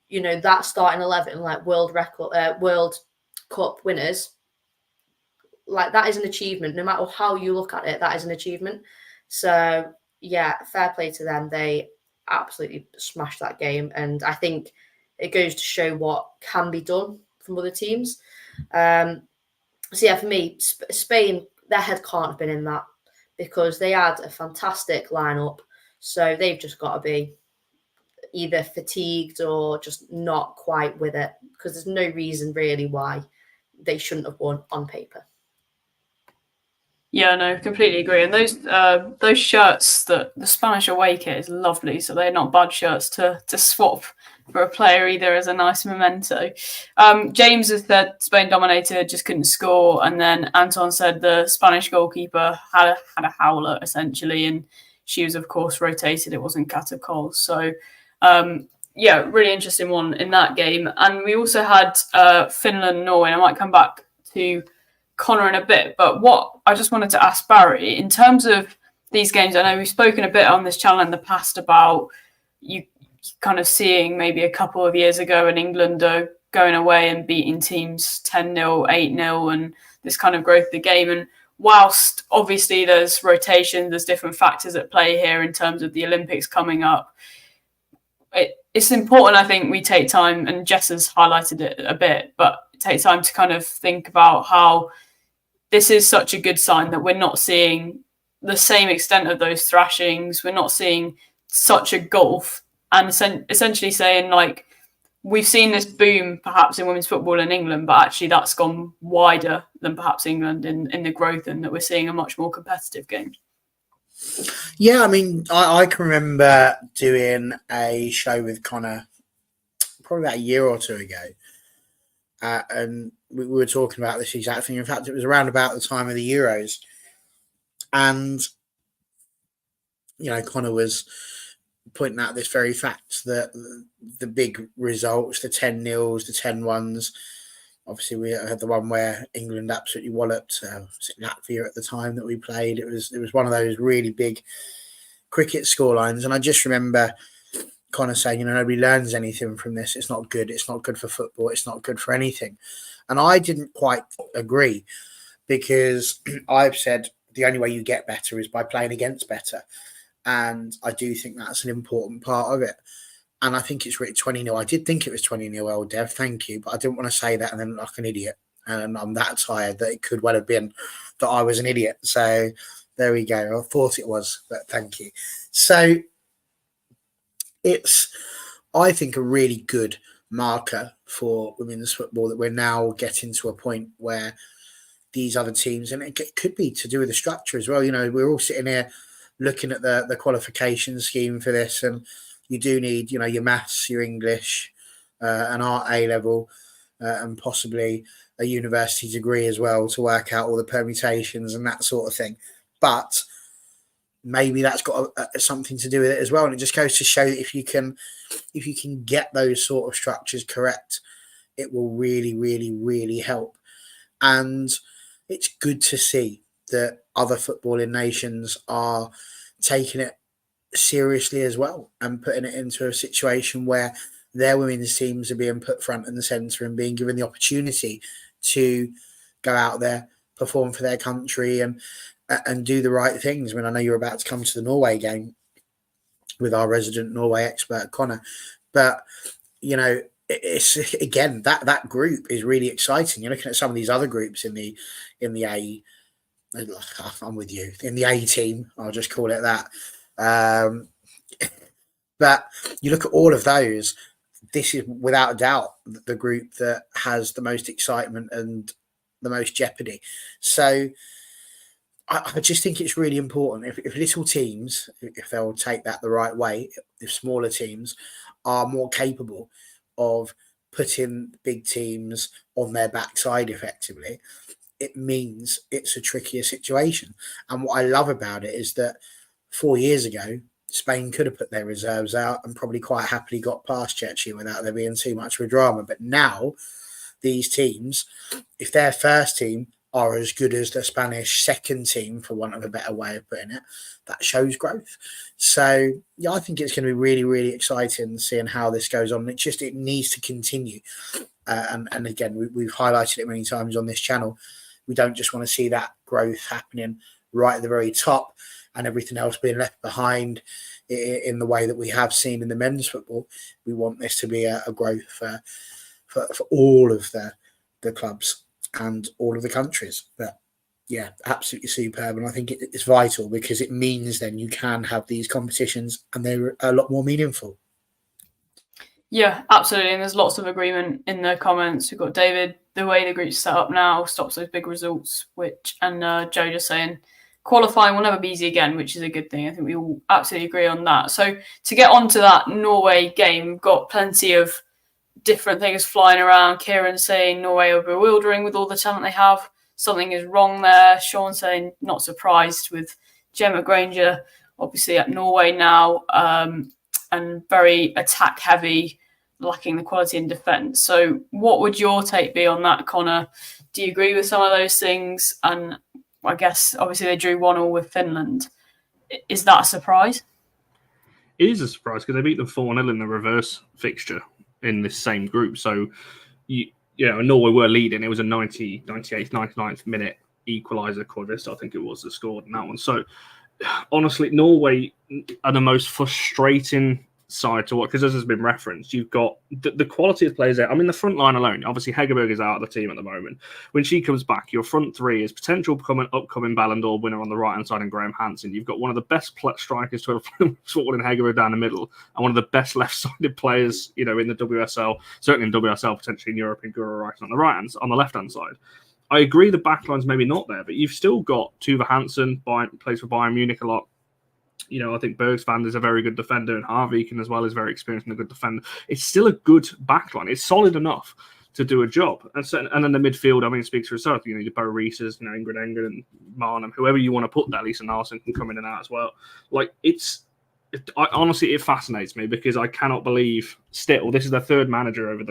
you know, that starting 11 like World Cup winners, like that is an achievement. No matter how you look at it, that is an achievement. So yeah, fair play to them. They absolutely smashed that game, and I think it goes to show what can be done from other teams. So yeah, for me, Spain, their head can't have been in that because they had a fantastic lineup. So they've just got to be either fatigued or just not quite with it, because there's no reason really why they shouldn't have won on paper. Yeah, no, completely agree. And those shirts, that the Spanish away kit is lovely, so they're not bad shirts to swap for a player either, as a nice memento. James has said Spain dominated, just couldn't score, and then Anton said the Spanish goalkeeper had a howler essentially, and she was of course rotated. It wasn't Kata Cole. So yeah, really interesting one in that game. And we also had Finland, Norway. And I might come back to Connor in a bit, but what I just wanted to ask Barry, in terms of these games, I know we've spoken a bit on this channel in the past about you kind of seeing maybe a couple of years ago in England going away and beating teams 10-0, 8-0, and this kind of growth of the game. And whilst obviously there's rotation, there's different factors at play here in terms of the Olympics coming up, it's important, I think, we take time, and Jess has highlighted it a bit, but take time to kind of think about how this is such a good sign that we're not seeing the same extent of those thrashings. We're not seeing such a gulf, and essentially saying, like, we've seen this boom perhaps in women's football in England, but actually that's gone wider than perhaps England in the growth, and that we're seeing a much more competitive game. Yeah, I mean, I can remember doing a show with Connor probably about a year or two ago. And we were talking about this exact thing. In fact, it was around about the time of the Euros. And, you know, Connor was pointing out this very fact that the big results, the 10-0s, the 10-1s, obviously we had the one where England absolutely walloped Latvia at the time that we played. It was one of those really big cricket scorelines. And I just remember Connor saying, you know, nobody learns anything from this. It's not good. It's not good for football. It's not good for anything. And I didn't quite agree, because I've said the only way you get better is by playing against better. And I do think that's an important part of it. And I think it's written 20-0. I did think it was 20-0, old Dev. Thank you. But I didn't want to say that and then look like an idiot. And I'm that tired that it could well have been that I was an idiot. So there we go. I thought it was, but thank you. So I think, a really good marker for women's football, that we're now getting to a point where these other teams, and it could be to do with the structure as well. You know, we're all sitting here looking at the qualification scheme for this, and you do need, you know, your maths, your English, an art A level, and possibly a university degree as well to work out all the permutations and that sort of thing. But maybe that's got something to do with it as well. And it just goes to show that if you can get those sort of structures correct, it will really, really, really help. And it's good to see that other footballing nations are taking it seriously as well, and putting it into a situation where their women's teams are being put front and centre and being given the opportunity to go out there, perform for their country, and do the right things. I mean, I know you're about to come to the Norway game with our resident Norway expert, Connor, but, you know, it's, again, that group is really exciting. You're looking at some of these other groups in the A. I'm with you, in the A team. I'll just call it that. But you look at all of those. This is without a doubt the group that has the most excitement and the most jeopardy. So I just think it's really important if little teams, if they'll take that the right way, if smaller teams are more capable of putting big teams on their backside effectively, it means it's a trickier situation. And what I love about it is that 4 years ago, Spain could have put their reserves out and probably quite happily got past Czechia without there being too much of a drama. But now these teams, if their first team are as good as the Spanish second team, for want of a better way of putting it, that shows growth. So, yeah, I think it's going to be really, really exciting seeing how this goes on. It needs to continue. And again, we've highlighted it many times on this channel. We don't just want to see that growth happening right at the very top and everything else being left behind in the way that we have seen in the men's football. We want this to be a growth for all of the clubs and all of the countries. But yeah, absolutely superb. And I think it's vital, because it means then you can have these competitions and they're a lot more meaningful. Yeah, absolutely. And there's lots of agreement in the comments. We've got David, the way the group's set up now stops those big results, and Joe just saying qualifying will never be easy again, which is a good thing. I think we all absolutely agree on that. So to get onto that Norway game, we've got plenty of different things flying around. Kieran saying Norway are bewildering with all the talent they have. Something is wrong there. Sean saying not surprised with Gemma Granger, obviously at Norway now, and very attack heavy, lacking the quality in defence. So what would your take be on that, Connor? Do you agree with some of those things? And I guess obviously they drew 1-1 with Finland. Is that a surprise? It is a surprise because they beat them 4-0 in the reverse fixture in this same group. So, Norway were leading. It was a 98th, 99th minute equaliser. Corvus, I think it was, that scored in that one. So, honestly, Norway are the most frustrating side to watch, because as has been referenced, you've got the quality of players there. I mean, the front line alone, obviously Hegerberg is out of the team at the moment. When she comes back, your front three is potential upcoming Ballon d'Or winner on the right hand side and Graham Hansen. You've got one of the best strikers to have sorted in Hegerberg down the middle, and one of the best left-sided players, in the WSL, certainly in WSL, potentially in Europe, in Guro Reiten on the left-hand side. I agree the backline's maybe not there, but you've still got Tuva Hansen, plays for Bayern Munich a lot. I think Bergsvand is a very good defender, and Harviken as well is very experienced and a good defender. It's still a good backline. It's solid enough to do a job. And then the midfield, I mean, it speaks for itself. Your Bo Reeses, Ingrid Enger and Marnham, whoever you want to put there, Lisa Narson can come in and out as well. Honestly, it fascinates me, because I cannot believe still this is their third manager over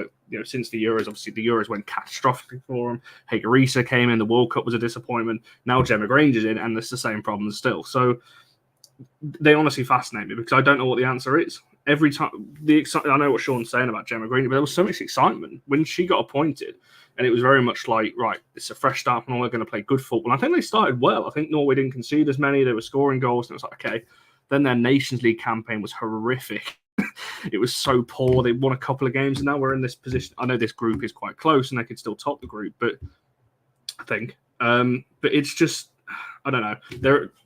since the Euros. Obviously, the Euros went catastrophically for them. Hager Risa came in. The World Cup was a disappointment. Now Gemma Granger's in, and it's the same problems still. So they honestly fascinate me, because I don't know what the answer is. Every time I know what Sean's saying about Gemma Granger, but there was so much excitement when she got appointed, and it was very much like, right, it's a fresh start, and we're going to play good football. And I think they started well. I think Norway didn't concede as many. They were scoring goals, and it was like, okay. Then their Nations League campaign was horrific. It was so poor. They won a couple of games, and now we're in this position. I know this group is quite close, and they could still top the group, but I think. But it's just, I don't know.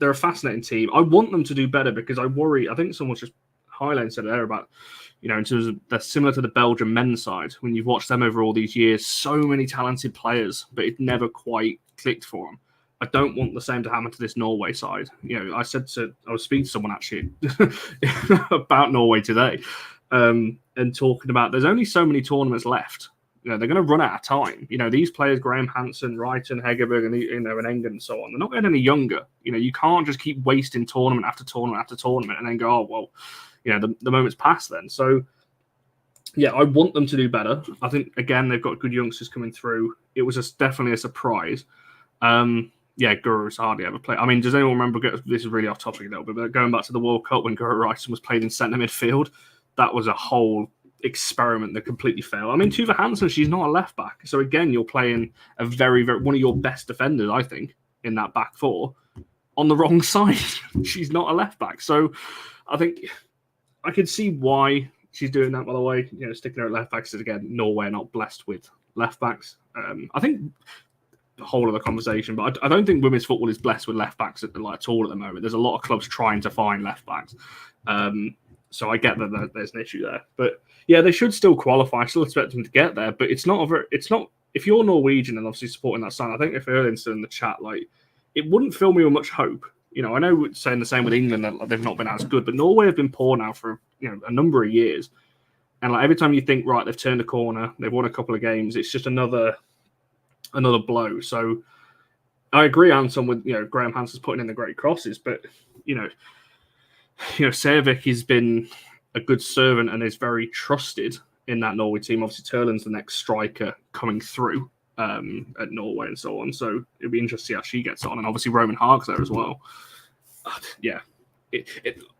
They're a fascinating team. I want them to do better, because I worry. I think someone's just Highland said there about, in terms of they're similar to the Belgian men's side. When you've watched them over all these years, so many talented players, but it never quite clicked for them. I don't want the same to happen to this Norway side. I was speaking to someone actually about Norway today, and talking about there's only so many tournaments left. They're going to run out of time. These players, Graham Hansen, Reiten, Hegerberg, and and Engen and so on, they're not getting any younger. You can't just keep wasting tournament after tournament after tournament and then go, oh well, the moment's passed then. So yeah, I want them to do better. I think again they've got good youngsters coming through. It was definitely a surprise. Guru's hardly ever played. I mean, does anyone remember? This is really off topic a little bit, but going back to the World Cup when Guru Reisen was played in centre midfield, that was a whole experiment that completely failed. I mean, Tuva Hansen, she's not a left back, so again, you're playing a very, very one of your best defenders, I think, in that back four on the wrong side. She's not a left back, so I think I can see why she's doing that. By the way, sticking her at left backs is again, Norway are not blessed with left backs. I think the whole of the conversation, but I don't think women's football is blessed with left backs at all at the moment. There's a lot of clubs trying to find left backs. So I get that there's an issue there, but yeah, they should still qualify. I still expect them to get there, but it's not. If you're Norwegian and obviously supporting that side, I think if Erling's in the chat, it wouldn't fill me with much hope. I know we're saying the same with England that they've not been as good, but Norway have been poor now for a number of years, and every time you think right, they've turned a corner, they've won a couple of games, it's just another blow. So I agree, Anton, with Graham Hansen's putting in the great crosses, but Sævik has been a good servant and is very trusted in that Norway team. Obviously, Turlin's the next striker coming through at Norway and so on. So it'll be interesting to see how she gets on. And obviously, Roman Haag's there as well. Yeah.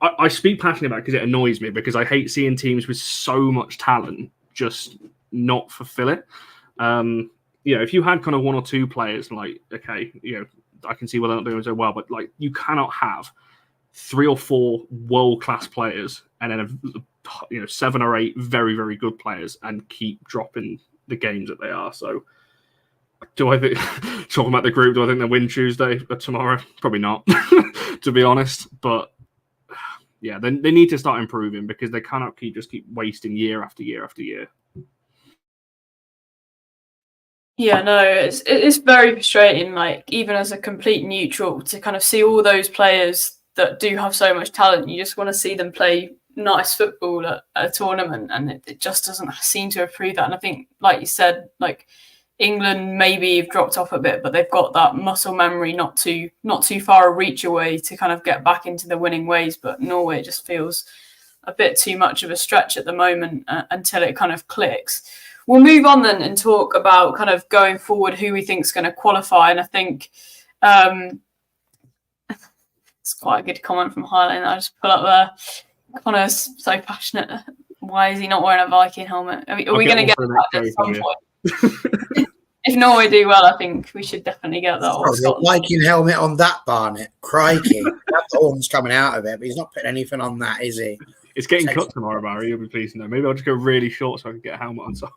I speak passionately about it because it annoys me, because I hate seeing teams with so much talent just not fulfill it. If you had kind of one or two players, okay, I can see why they're not doing so well, but you cannot have 3 or 4 world-class players and then 7 or 8 very, very good players and keep dropping the games that they are. So do I think, talking about the group, do I think they'll win Tuesday or tomorrow? Probably not, to be honest. But yeah, they need to start improving, because they cannot keep wasting year after year after year. Yeah, no, it's very frustrating, even as a complete neutral, to kind of see all those players that do have so much talent. You just want to see them play nice football at a tournament, and it just doesn't seem to improve that. And I think, like you said, England maybe have dropped off a bit, but they've got that muscle memory not too far a reach away to kind of get back into the winning ways. But Norway just feels a bit too much of a stretch at the moment until it kind of clicks. We'll move on then and talk about kind of going forward who we think is going to qualify. And I think it's quite a good comment from Highland I just put up there. Connor's so passionate. Why is he not wearing a Viking helmet? Are we going to get that at some point? If Norway do well, I think we should definitely get that. A Viking helmet on that, Barnett. Crikey. That horn's coming out of it, but he's not putting anything on that, is he? It's getting cut tomorrow, Barry. You'll be pleased to know. Maybe I'll just go really short so I can get a helmet on top.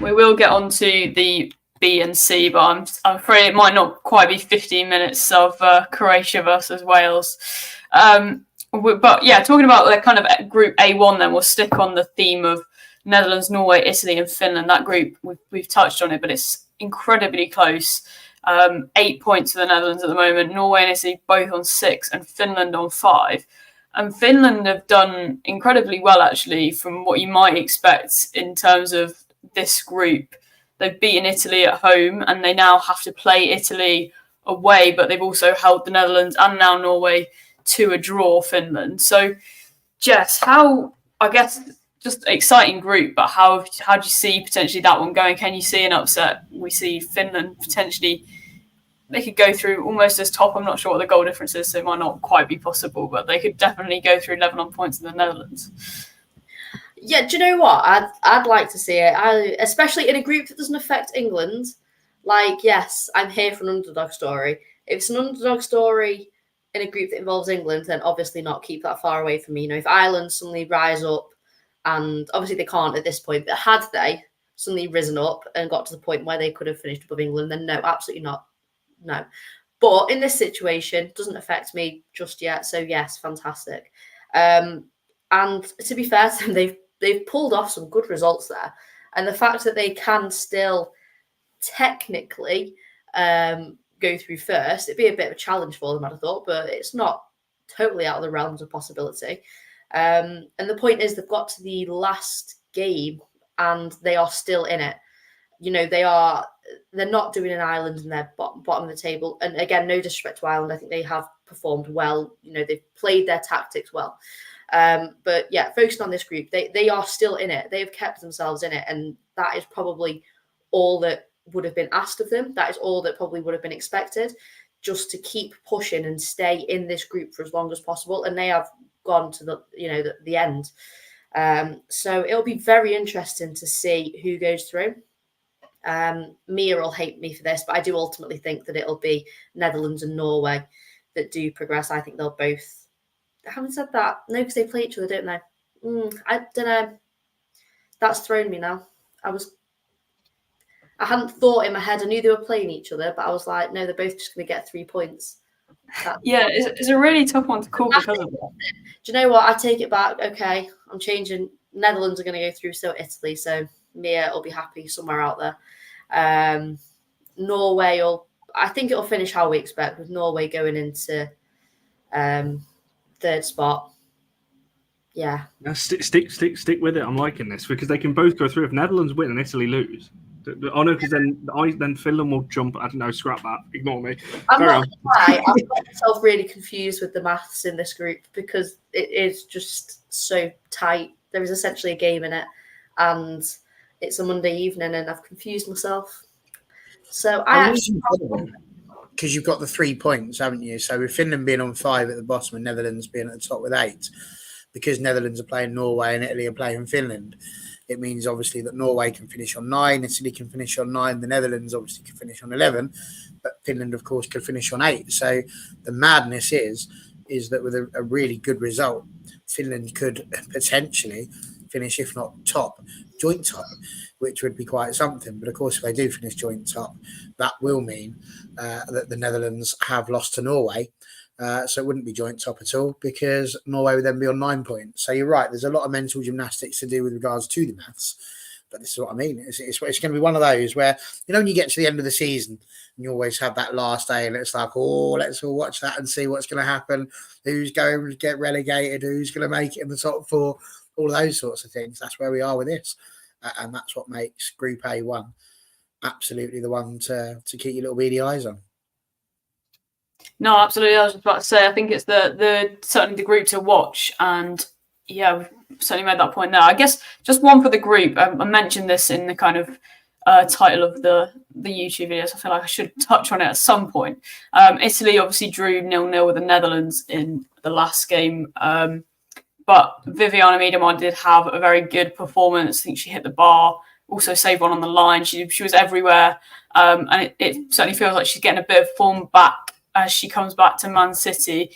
We will get on to the B and C, but I'm afraid it might not quite be 15 minutes of Croatia versus Wales. But yeah, talking about the kind of Group A1, then we'll stick on the theme of Netherlands, Norway, Italy, and Finland. That group, we've touched on it, but it's incredibly close. 8 points for the Netherlands at the moment. Norway and Italy both on 6, and Finland on 5. And Finland have done incredibly well, actually, from what you might expect in terms of this group. They've beaten Italy at home, and they now have to play Italy away, but they've also held the Netherlands and now Norway to a draw, Finland. So, Jess, just exciting group, but how do you see potentially that one going? Can you see an upset? We see Finland potentially, they could go through almost as top. I'm not sure what the goal difference is, so it might not quite be possible, but they could definitely go through 11 on points in the Netherlands. Yeah, do you know what? I'd like to see it, especially in a group that doesn't affect England. Yes, I'm here for an underdog story. If it's an underdog story in a group that involves England, then obviously not, keep that far away from me. If Ireland suddenly rise up, and obviously they can't at this point, but had they suddenly risen up and got to the point where they could have finished above England, then no, absolutely not. No. But in this situation, doesn't affect me just yet. So yes, fantastic. And to be fair to them, they've pulled off some good results there. And the fact that they can still technically go through first, it'd be a bit of a challenge for them, I'd have thought, but it's not totally out of the realms of possibility. And the point is, they've got to the last game and they are still in it. You know, they're not doing an Ireland in their bottom of the table. And again, no disrespect to Ireland, I think they have performed well. You know, they've played their tactics well. But yeah, focusing on this group, they are still in it. They have kept themselves in it, and that is probably all that would have been asked of them. That is all that probably would have been expected, just to keep pushing and stay in this group for as long as possible. And they have gone to the end. So it'll be very interesting to see who goes through. Mia will hate me for this, but I do ultimately think that it'll be Netherlands and Norway that do progress. I think they'll both. I haven't said that. No, because they play each other, don't they? I don't know. That's thrown me now. I hadn't thought in my head. I knew they were playing each other, but I was like, no, they're both just going to get 3 points. It's a really tough one to call because of that. Do you know what? I take it back. Okay, I'm changing. Netherlands are going to go through, so Italy. So Mia will be happy somewhere out there. Norway, I think it'll finish how we expect, with Norway going into third spot. Yeah. Stick with it. I'm liking this because they can both go through. If Netherlands win and Italy lose, oh no, because then Finland will jump. I don't know. Scrap that. Ignore me. I'm not gonna lie. I've got myself really confused with the maths in this group because it is just so tight. There is essentially a game in it, and it's a Monday evening, and I've confused myself. So because you've got the 3 points, haven't you? So with Finland being on 5 at the bottom and Netherlands being at the top with 8, because Netherlands are playing Norway and Italy are playing Finland, it means obviously that Norway can finish on 9, Italy can finish on 9, the Netherlands obviously can finish on 11, but Finland, of course, could finish on 8. So the madness is that with a really good result, Finland could potentially finish, if not top, joint top, which would be quite something. But of course, if they do finish joint top, that will mean that the Netherlands have lost to Norway. So it wouldn't be joint top at all because Norway would then be on 9 points. So you're right. There's a lot of mental gymnastics to do with regards to the maths. But this is what I mean. It's going to be one of those where, when you get to the end of the season and you always have that last day and it's like, oh, let's all watch that and see what's going to happen. Who's going to get relegated? Who's going to make it in the top 4? All of those sorts of things. That's where we are with this. And that's what makes Group A1 absolutely the one to keep your little beady eyes on. No, absolutely. I was just about to say, I think it's the certainly the group to watch, and yeah, we've certainly made that point there. I guess just one for the group. I mentioned this in the kind of title of the YouTube videos. I feel like I should touch on it at some point. Italy obviously drew 0-0 with the Netherlands in the last game, but Vivianne Miedema did have a very good performance. I think she hit the bar, also saved one on the line. She was everywhere, and it certainly feels like she's getting a bit of form back as she comes back to Man City.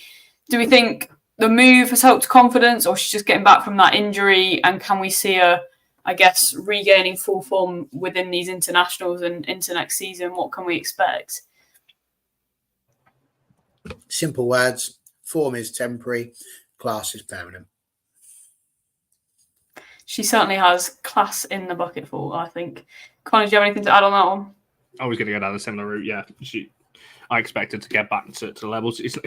Do we think the move has helped confidence, or she's just getting back from that injury? And can we see her, I guess, regaining full form within these internationals and into next season? What can we expect? Simple words. Form is temporary. Class is permanent. She certainly has class in the bucketful, I think. Connor, do you have anything to add on that one? I was going to go down a similar route, yeah. I expected to get back to levels. It's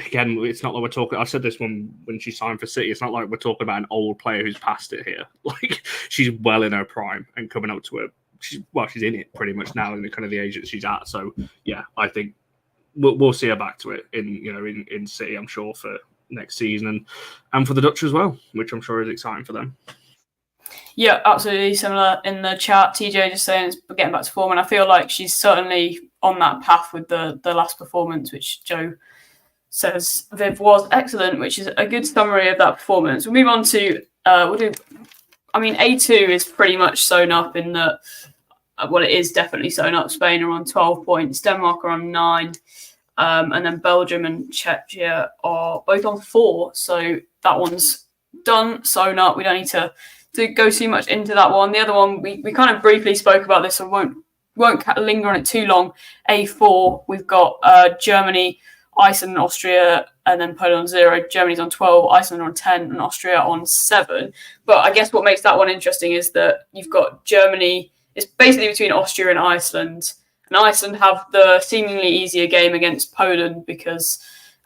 not like we're talking. I said this when she signed for City. It's not like we're talking about an old player who's past it here. Like, she's well in her prime and coming up to her. She's in it pretty much now in the kind of the age that she's at. So yeah, I think we'll see her back to it in City. I'm sure for next season and for the Dutch as well, which I'm sure is exciting for them. Yeah, absolutely similar in the chat. TJ just saying it's getting back to form, and I feel like she's certainly on that path with the last performance, which Joe says Viv was excellent, which is a good summary of that performance. We'll move on to A2 is pretty much sewn up in that. Well, it is definitely sewn up. Spain are on 12 points, Denmark are on 9, and then Belgium and Czechia are both on 4. So that one's done, sewn up. We don't need to go too much into that one. The other one, we kind of briefly spoke about this. I won't won't linger on it too long. A4, we've got Germany, Iceland, Austria, and then Poland on 0. Germany's on 12, Iceland on 10, and Austria on 7. But I guess what makes that one interesting is that you've got Germany. It's basically between Austria and Iceland. And Iceland have the seemingly easier game against Poland because,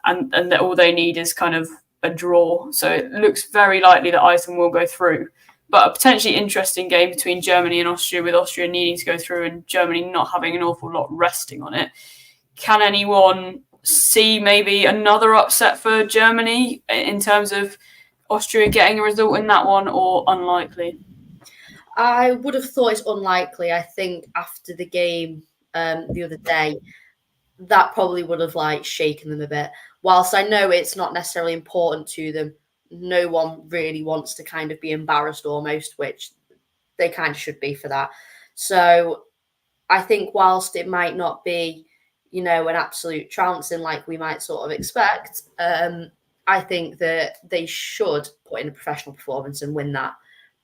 and that all they need is kind of a draw. So it looks very likely that Iceland will go through. But a potentially interesting game between Germany and Austria, with Austria needing to go through and Germany not having an awful lot resting on it. Can anyone see maybe another upset for Germany in terms of Austria getting a result in that one, or unlikely? I would have thought it's unlikely. I think after the game the other day, that probably would have shaken them a bit. Whilst I know it's not necessarily important to them, no one really wants to kind of be embarrassed almost, which they kind of should be for that. So I think whilst it might not be, an absolute trouncing like we might sort of expect, I think that they should put in a professional performance and win that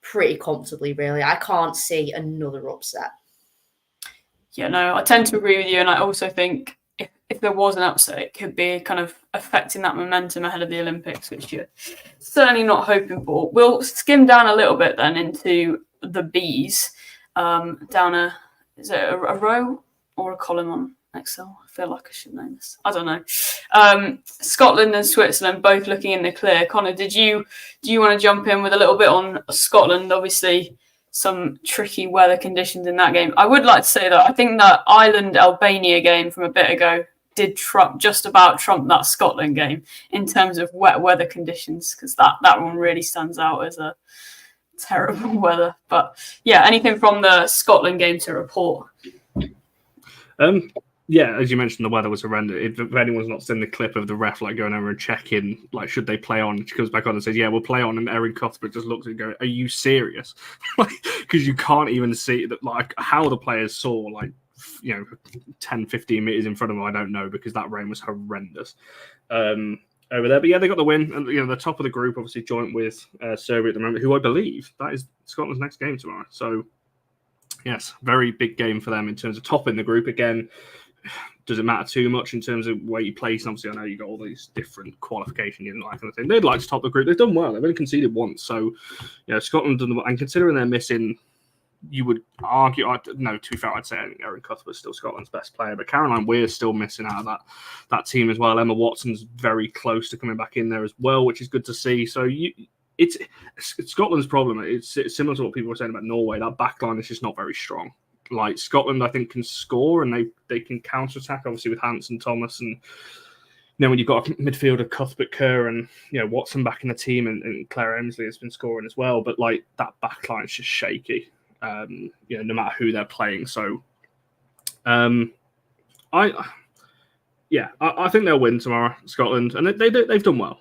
pretty comfortably, really. I can't see another upset. Yeah, no, I tend to agree with you. And I also think if there was an upset, it could be kind of affecting that momentum ahead of the Olympics, which you're certainly not hoping for. We'll skim down a little bit then into the Bs. Is it a row or a column on Excel? I feel like I should know this. I don't know. Scotland and Switzerland both looking in the clear. Connor, do you want to jump in with a little bit on Scotland? Obviously, some tricky weather conditions in that game. I would like to say that I think that Ireland-Albania game from a bit ago did just about trump that Scotland game in terms of wet weather conditions, because that one really stands out as a terrible weather. But yeah, anything from the Scotland game to report? Yeah, as you mentioned, the weather was horrendous. If anyone's not seen the clip of the ref going over and checking, should they play on? She comes back on and says, "Yeah, we'll play on." And Erin Cuthbert just looks and goes, "Are you serious?" Because you can't even see that, how the players saw 10, 15 meters in front of them. I don't know, because that rain was horrendous over there. But yeah, they got the win, and the top of the group, obviously joint with Serbia at the moment, who I believe that is Scotland's next game tomorrow. So yes, very big game for them in terms of topping the group again. Does it matter too much in terms of where you place? And obviously, I know you got all these different qualifications and that kind of thing. They'd like to top the group. They've done well. They've only conceded once. So, Scotland done well. And considering they're missing, you would argue, to be fair, I'd say Erin Cuthbert's still Scotland's best player. But Caroline Weir's still missing out of that team as well. Emma Watson's very close to coming back in there as well, which is good to see. So, it's Scotland's problem. It's similar to what people were saying about Norway. That backline is just not very strong. Scotland, I think, can score and they can counter-attack, obviously, with Hanson, Thomas, and then when you've got a midfielder, Cuthbert, Kerr, and Watson back in the team, and Claire Emsley has been scoring as well. But that backline is just shaky, no matter who they're playing. So, I think they'll win tomorrow, Scotland, and they've done well.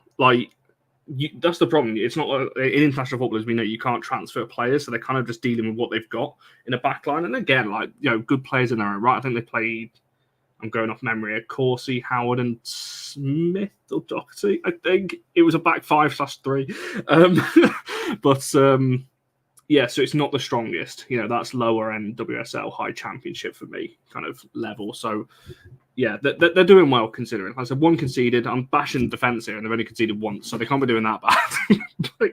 That's the problem. It's not in international football, as we know, you can't transfer players, so they're kind of just dealing with what they've got in a backline. And again, good players in their own right. I think they played, I'm going off memory, Corsi, Howard, and Smith or Doherty. I think it was a back 5/3. So it's not the strongest. That's lower end WSL high championship for me kind of level. So yeah, they're doing well considering. Like I said, one conceded. I'm bashing defence here, and they've only conceded once, so they can't be doing that bad. But,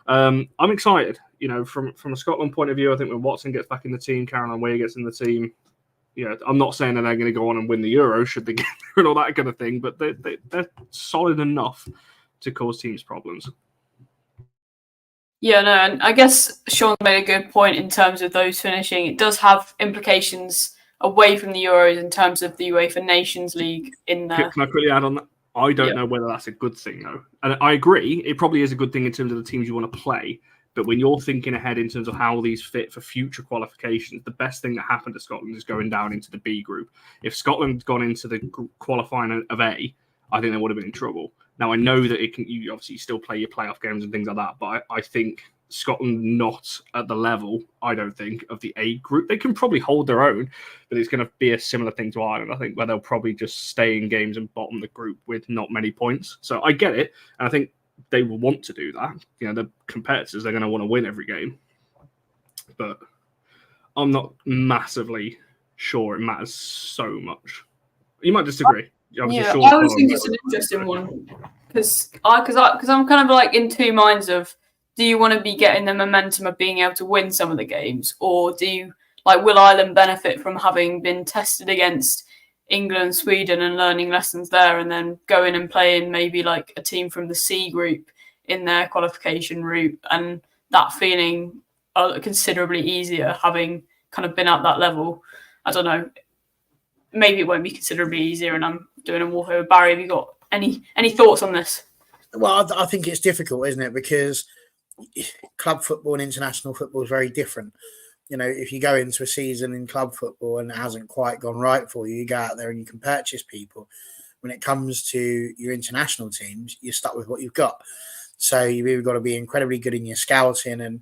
I'm excited. From a Scotland point of view, I think when Watson gets back in the team, Caroline Weir gets in the team. I'm not saying that they're going to go on and win the Euro should they get there and all that kind of thing, but they're solid enough to cause teams problems. Yeah, no, and I guess Sean made a good point in terms of those finishing. It does have implications away from the Euros in terms of the UEFA Nations League in there. Can I quickly add on that? I don't know whether that's a good thing, though. And I agree, it probably is a good thing in terms of the teams you want to play. But when you're thinking ahead in terms of how these fit for future qualifications, the best thing that happened to Scotland is going down into the B group. If Scotland had gone into the qualifying of A, I think they would have been in trouble. Now, I know that you obviously still play your playoff games and things like that, but I think Scotland not at the level, I don't think, of the A group. They can probably hold their own, but it's going to be a similar thing to Ireland, I think, where they'll probably just stay in games and bottom the group with not many points. So I get it, and I think they will want to do that. The competitors, they're going to want to win every game. But I'm not massively sure it matters so much. You might disagree. Obviously, Yeah, Sean's I always part think of it's an interesting one because I'm kind of like in two minds of, do you want to be getting the momentum of being able to win some of the games, or do you will Ireland benefit from having been tested against England, Sweden, and learning lessons there, and then going and playing maybe like a team from the C group in their qualification route, and that feeling considerably easier having kind of been at that level. I don't know. Maybe it won't be considerably easier, and I'm doing a walk over. Barry, have you got any thoughts on this? Well, I think it's difficult, isn't it? Because club football and international football is very different. If you go into a season in club football and it hasn't quite gone right for you, you go out there and you can purchase people. When it comes to your international teams, you're stuck with what you've got. So you've either got to be incredibly good in your scouting and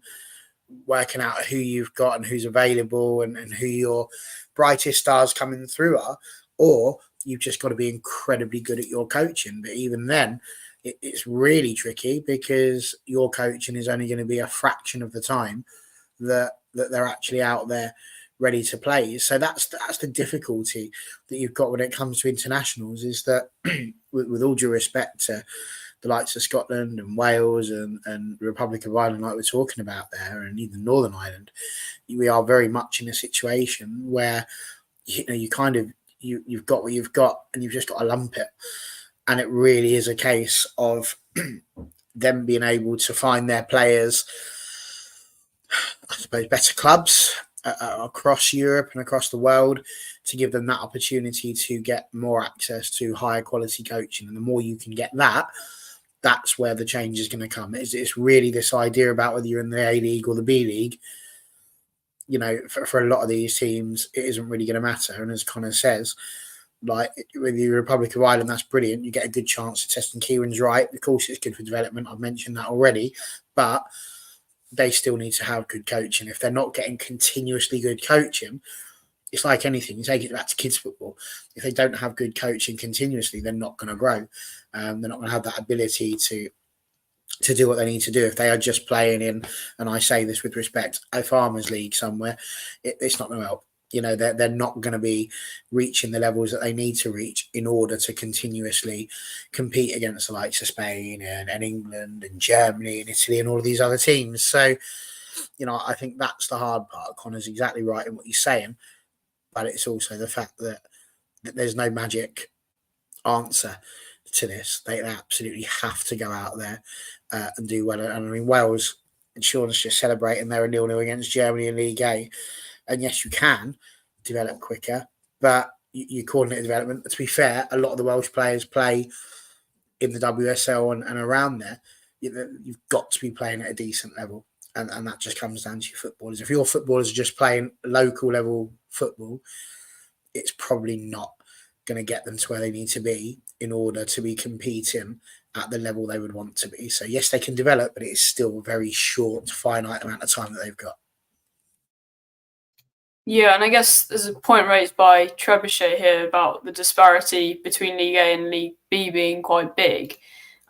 working out who you've got and who's available and who your brightest stars coming through are, or you've just got to be incredibly good at your coaching. But even then, it's really tricky because your coaching is only going to be a fraction of the time that they're actually out there ready to play. So that's the difficulty that you've got when it comes to internationals, is that with all due respect to the likes of Scotland and Wales and the Republic of Ireland, like we're talking about there, and even Northern Ireland, we are very much in a situation where you've got what you've got and you've just got to lump it. And it really is a case of them being able to find their players, I suppose, better clubs across Europe and across the world to give them that opportunity to get more access to higher quality coaching. And the more you can get that, that's where the change is going to come. It's really this idea about whether you're in the A League or the B League. For a lot of these teams, it isn't really going to matter. And as Connor says, like with the Republic of Ireland, that's brilliant. You get a good chance of testing Kieran's right. Of course, it's good for development. I've mentioned that already. But they still need to have good coaching. If they're not getting continuously good coaching, it's like anything. You take it back to kids football. If they don't have good coaching continuously, they're not going to grow. They're not going to have that ability to do what they need to do. If they are just playing in, and I say this with respect, a farmers league somewhere, it's not going to help. They're not going to be reaching the levels that they need to reach in order to continuously compete against the likes of Spain and England and Germany and Italy and all of these other teams. So, I think that's the hard part. Connor's exactly right in what he's saying, but it's also the fact that there's no magic answer to this. They absolutely have to go out there and do well. And I mean, Wales, and Sean's just celebrating their 0-0 against Germany in League A. And yes, you can develop quicker, but you coordinate development. But to be fair, a lot of the Welsh players play in the WSL and around there. You've got to be playing at a decent level. And that just comes down to your footballers. If your footballers are just playing local level football, it's probably not going to get them to where they need to be in order to be competing at the level they would want to be. So yes, they can develop, but it is still a very short, finite amount of time that they've got. Yeah, and I guess there's a point raised by Trebuchet here about the disparity between League A and League B being quite big.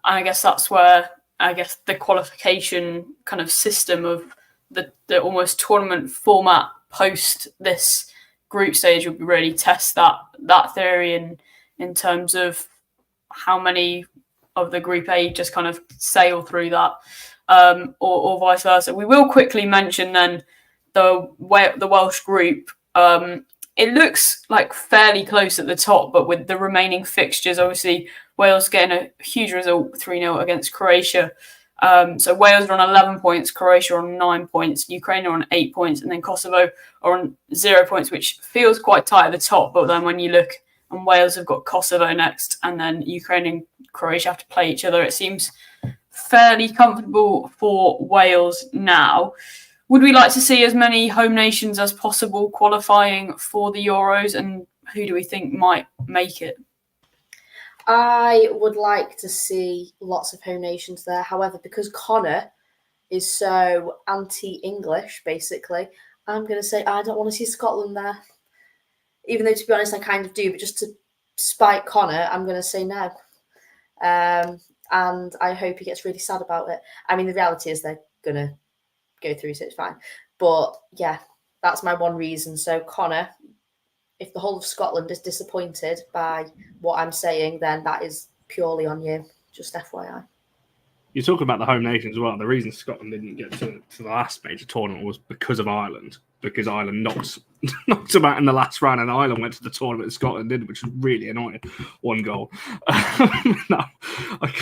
And I guess that's where the qualification kind of system of the almost tournament format post this group stage would really test that theory in terms of how many of the Group A just kind of sail through that, or vice versa. We will quickly mention then the Welsh group. It looks like fairly close at the top, but with the remaining fixtures, obviously Wales getting a huge result 3-0 against Croatia. So Wales are on 11 points, Croatia on 9 points, Ukraine are on 8 points, and then Kosovo are on 0 points, which feels quite tight at the top. But then when you look, and Wales have got Kosovo next, and then Ukraine and Croatia have to play each other, it seems fairly comfortable for Wales now. Would we like to see as many home nations as possible qualifying for the Euros, and who do we think might make it? I would like to see lots of home nations there. However, because Connor is so anti-English, basically, I'm going to say I don't want to see Scotland there. Even though, to be honest, I kind of do. But just to spite Connor, I'm going to say no. And I hope he gets really sad about it. I mean, the reality is they're going to go through, so it's fine. But, yeah, that's my one reason. So, Connor, if the whole of Scotland is disappointed by what I'm saying, then that is purely on you. Just FYI. You're talking about the home nation as well. The reason Scotland didn't get to the last major tournament was because of Ireland. Because Ireland knocked them out in the last round, and Ireland went to the tournament and Scotland didn't, which was really annoying. 1 goal. No, I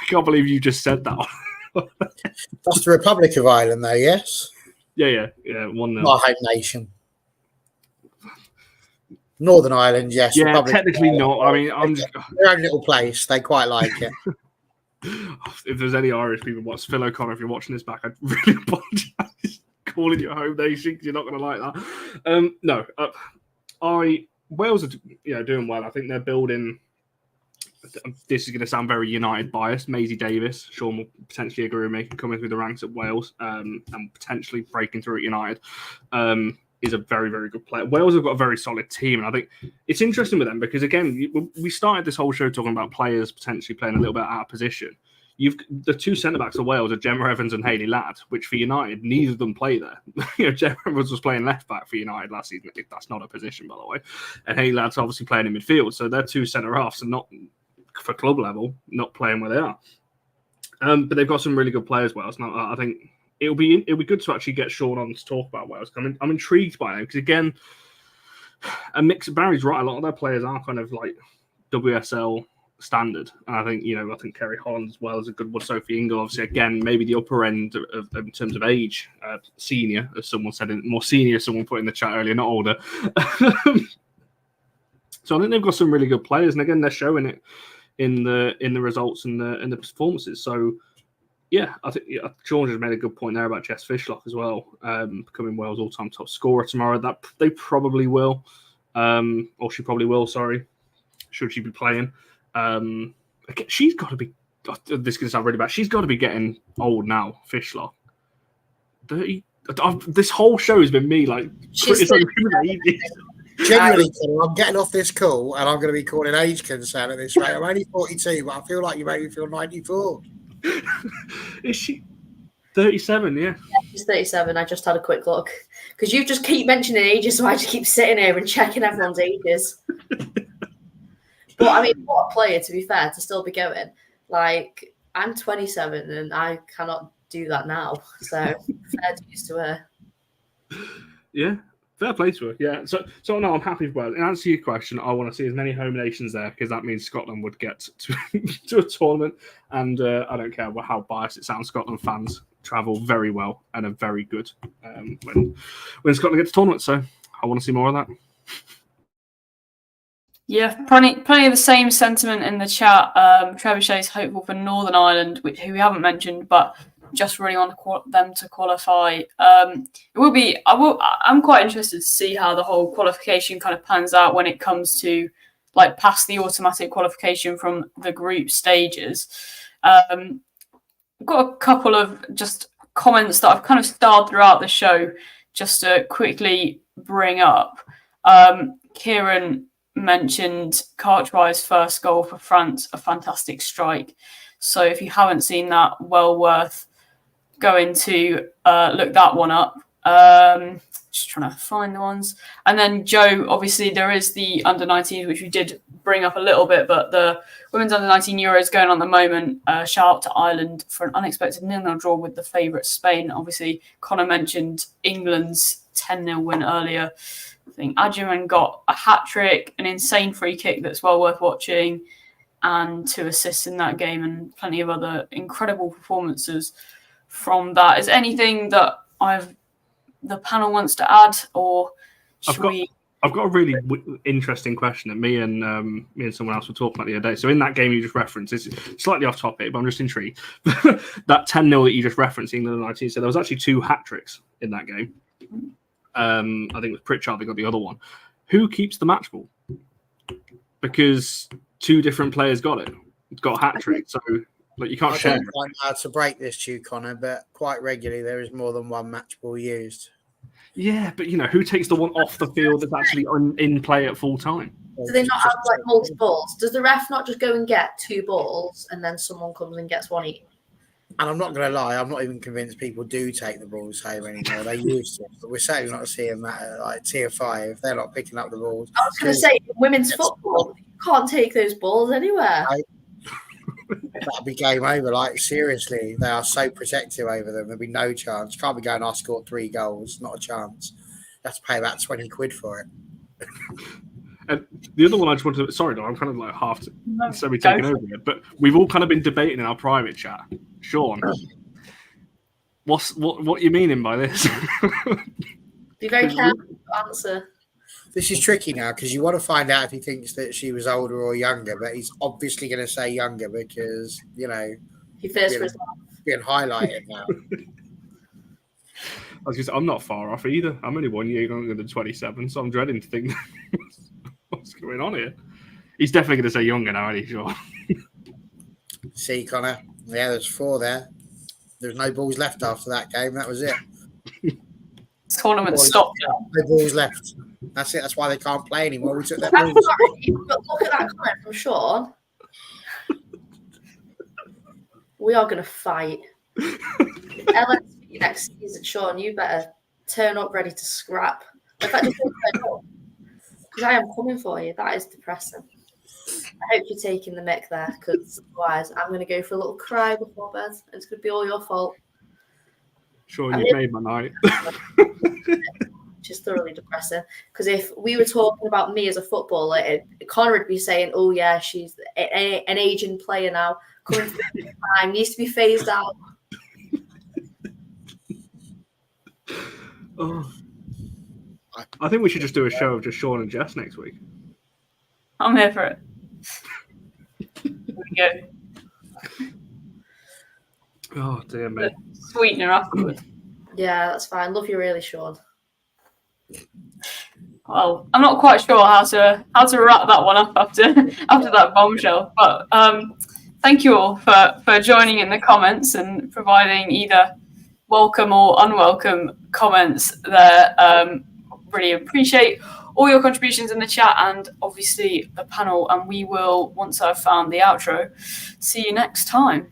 can't believe you just said that. That's the Republic of Ireland, though, yes? Yeah, 1-0. Not home nation. Northern Ireland, yes. Yeah, Republic technically not. I mean, I'm just... their own little place. They quite like it. If there's any Irish people, Phil O'Connor, if you're watching this back, I'd really apologise. Calling you a home nation because you're not going to like that. No, Wales are doing well. I think they're building. This is going to sound very United biased. Maisie Davis, Sean will potentially agree with me, coming through the ranks at Wales and potentially breaking through at United. Is a very, very good player. Wales have got a very solid team, and I think it's interesting with them because, again, we started this whole show talking about players potentially playing a little bit out of position. The 2 centre-backs of Wales are Gemma Evans and Hayley Ladd, which for United, neither of them play there. Gemma Evans was playing left-back for United last season. That's not a position, by the way. And Hayley Ladd's obviously playing in midfield, so they're 2 centre-halves and not, for club level, not playing where they are. But they've got some really good players, Wales. Now, I think it'll be good to actually get Sean on to talk about Wales. I'm intrigued by them because, again, a mix. Barry's right. A lot of their players are kind of like WSL standard, and I think Kerry Holland as well is a good one. Sophie Ingle, obviously, again, maybe the upper end of in terms of age, senior, as someone said, more senior. Someone put in the chat earlier, not older. So I think they've got some really good players, and again, they're showing it in the results and the performances. So. Yeah, I think George has made a good point there about Jess Fishlock as well, becoming Wales' all-time top scorer tomorrow. That they probably will, or she probably will. Sorry, should she be playing? She's got to be. This can sound really bad. She's got to be getting old now. Fishlock, 30. This whole show has been me like. Genuinely, I'm getting off this call, and I'm going to be calling age concern at this rate. I'm only 42, but I feel like you make me feel 94. Is she 37? Yeah, she's 37. I just had a quick look because you just keep mentioning ages, so I just keep sitting here and checking everyone's ages. But I mean, what a player, to be fair, to still be going. Like, I'm 27 and I cannot do that now, so fair dues to her. Yeah. Fair play to her, yeah. So no, I'm happy with Wales. In answer to your question, I want to see as many home nations there because that means Scotland would get to a tournament. And I don't care how biased it sounds. Scotland fans travel very well and are very good when Scotland gets to tournament. So I want to see more of that. Yeah, plenty of the same sentiment in the chat. Trebuchet's hopeful for Northern Ireland, who we haven't mentioned, but just really want them to qualify. It will be. I'm quite interested to see how the whole qualification kind of pans out when it comes to like past the automatic qualification from the group stages. I've got a couple of just comments that I've kind of starred throughout the show just to quickly bring up. Kieran mentioned Cartwright's first goal for France, a fantastic strike. So if you haven't seen that, well worth going to look that one up. Just trying to find the ones. And then Joe, obviously there is the under-19s, which we did bring up a little bit, but the women's under-19 Euros going on at the moment. Shout out to Ireland for an unexpected 0-0 draw with the favourite Spain. Obviously, Connor mentioned England's 10-0 win earlier. I think Adjuman got a hat-trick, an insane free kick that's well worth watching, and 2 assists in that game, and plenty of other incredible performances from that. Is anything that the panel wants to add, or should we? I've got a really interesting question that me and someone else were talking about the other day. So in that game you just referenced, it's slightly off topic, but I'm just intrigued. That 10-0 that you just referenced, England 19, so there was actually 2 hat-tricks in that game. I think with Pritchard, they got the other one. Who keeps the match ball? Because 2 different players got it. Got hat-trick, so like you can't share. I don't quite know how to break this to you, Connor, but quite regularly there is more than one match ball used. Yeah, but who takes the one off the field that's actually in play at full time? Do they not have like multi balls? Does the ref not just go and get 2 balls and then someone comes and gets one each? And I'm not going to lie, I'm not even convinced people do take the balls home anymore. They used to, but we're certainly not seeing that at like tier 5. They're not picking up the balls. I was going to say, women's football, you can't take those balls anywhere. That'd be game over. Like, seriously, they are so protective over them. There'll be no chance. Can't be going, I scored 3 goals. Not a chance. You have to pay about 20 quid for it. And the other one I just wanted to, sorry, I'm kind of like half taking over it, but we've all kind of been debating in our private chat. Sean, what you meaning by this? Be very careful to answer. This is tricky now because you want to find out if he thinks that she was older or younger, but he's obviously going to say younger because, you know, He fears for his life. being highlighted now. I'm not far off either. I'm only 1 year younger than 27, so I'm dreading to think what's going on here. He's definitely going to say younger now, isn't he, Sean? See, Connor? Yeah, there's 4 there. There's no balls left after that game. That was it. Tournament stopped. No balls left. That's it. That's why they can't play anymore. We took their I'm balls. sorry, but look at that comment from Sean. We are going to fight. LSV next season, Sean, you better turn up ready to scrap. In fact, because I am coming for you. That is depressing. I hope you're taking the mick there, because otherwise I'm going to go for a little cry before bed, and it's going to be all your fault. Sean, you've made my night. Which is thoroughly depressing. Because if we were talking about me as a footballer, Connor would be saying, "Oh yeah, she's an aging player now, coming through the time, needs to be phased out." Oh. I think we should just do a show of just Sean and Jess next week. I'm here for it. Here we go. Oh dear me. Sweetener afterwards. Yeah, that's fine. Love you really, Sean. Well, I'm not quite sure how to wrap that one up after that bombshell. But thank you all for joining in the comments and providing either welcome or unwelcome comments there. Really appreciate all your contributions in the chat and obviously the panel. And we will, once I've found the outro, see you next time.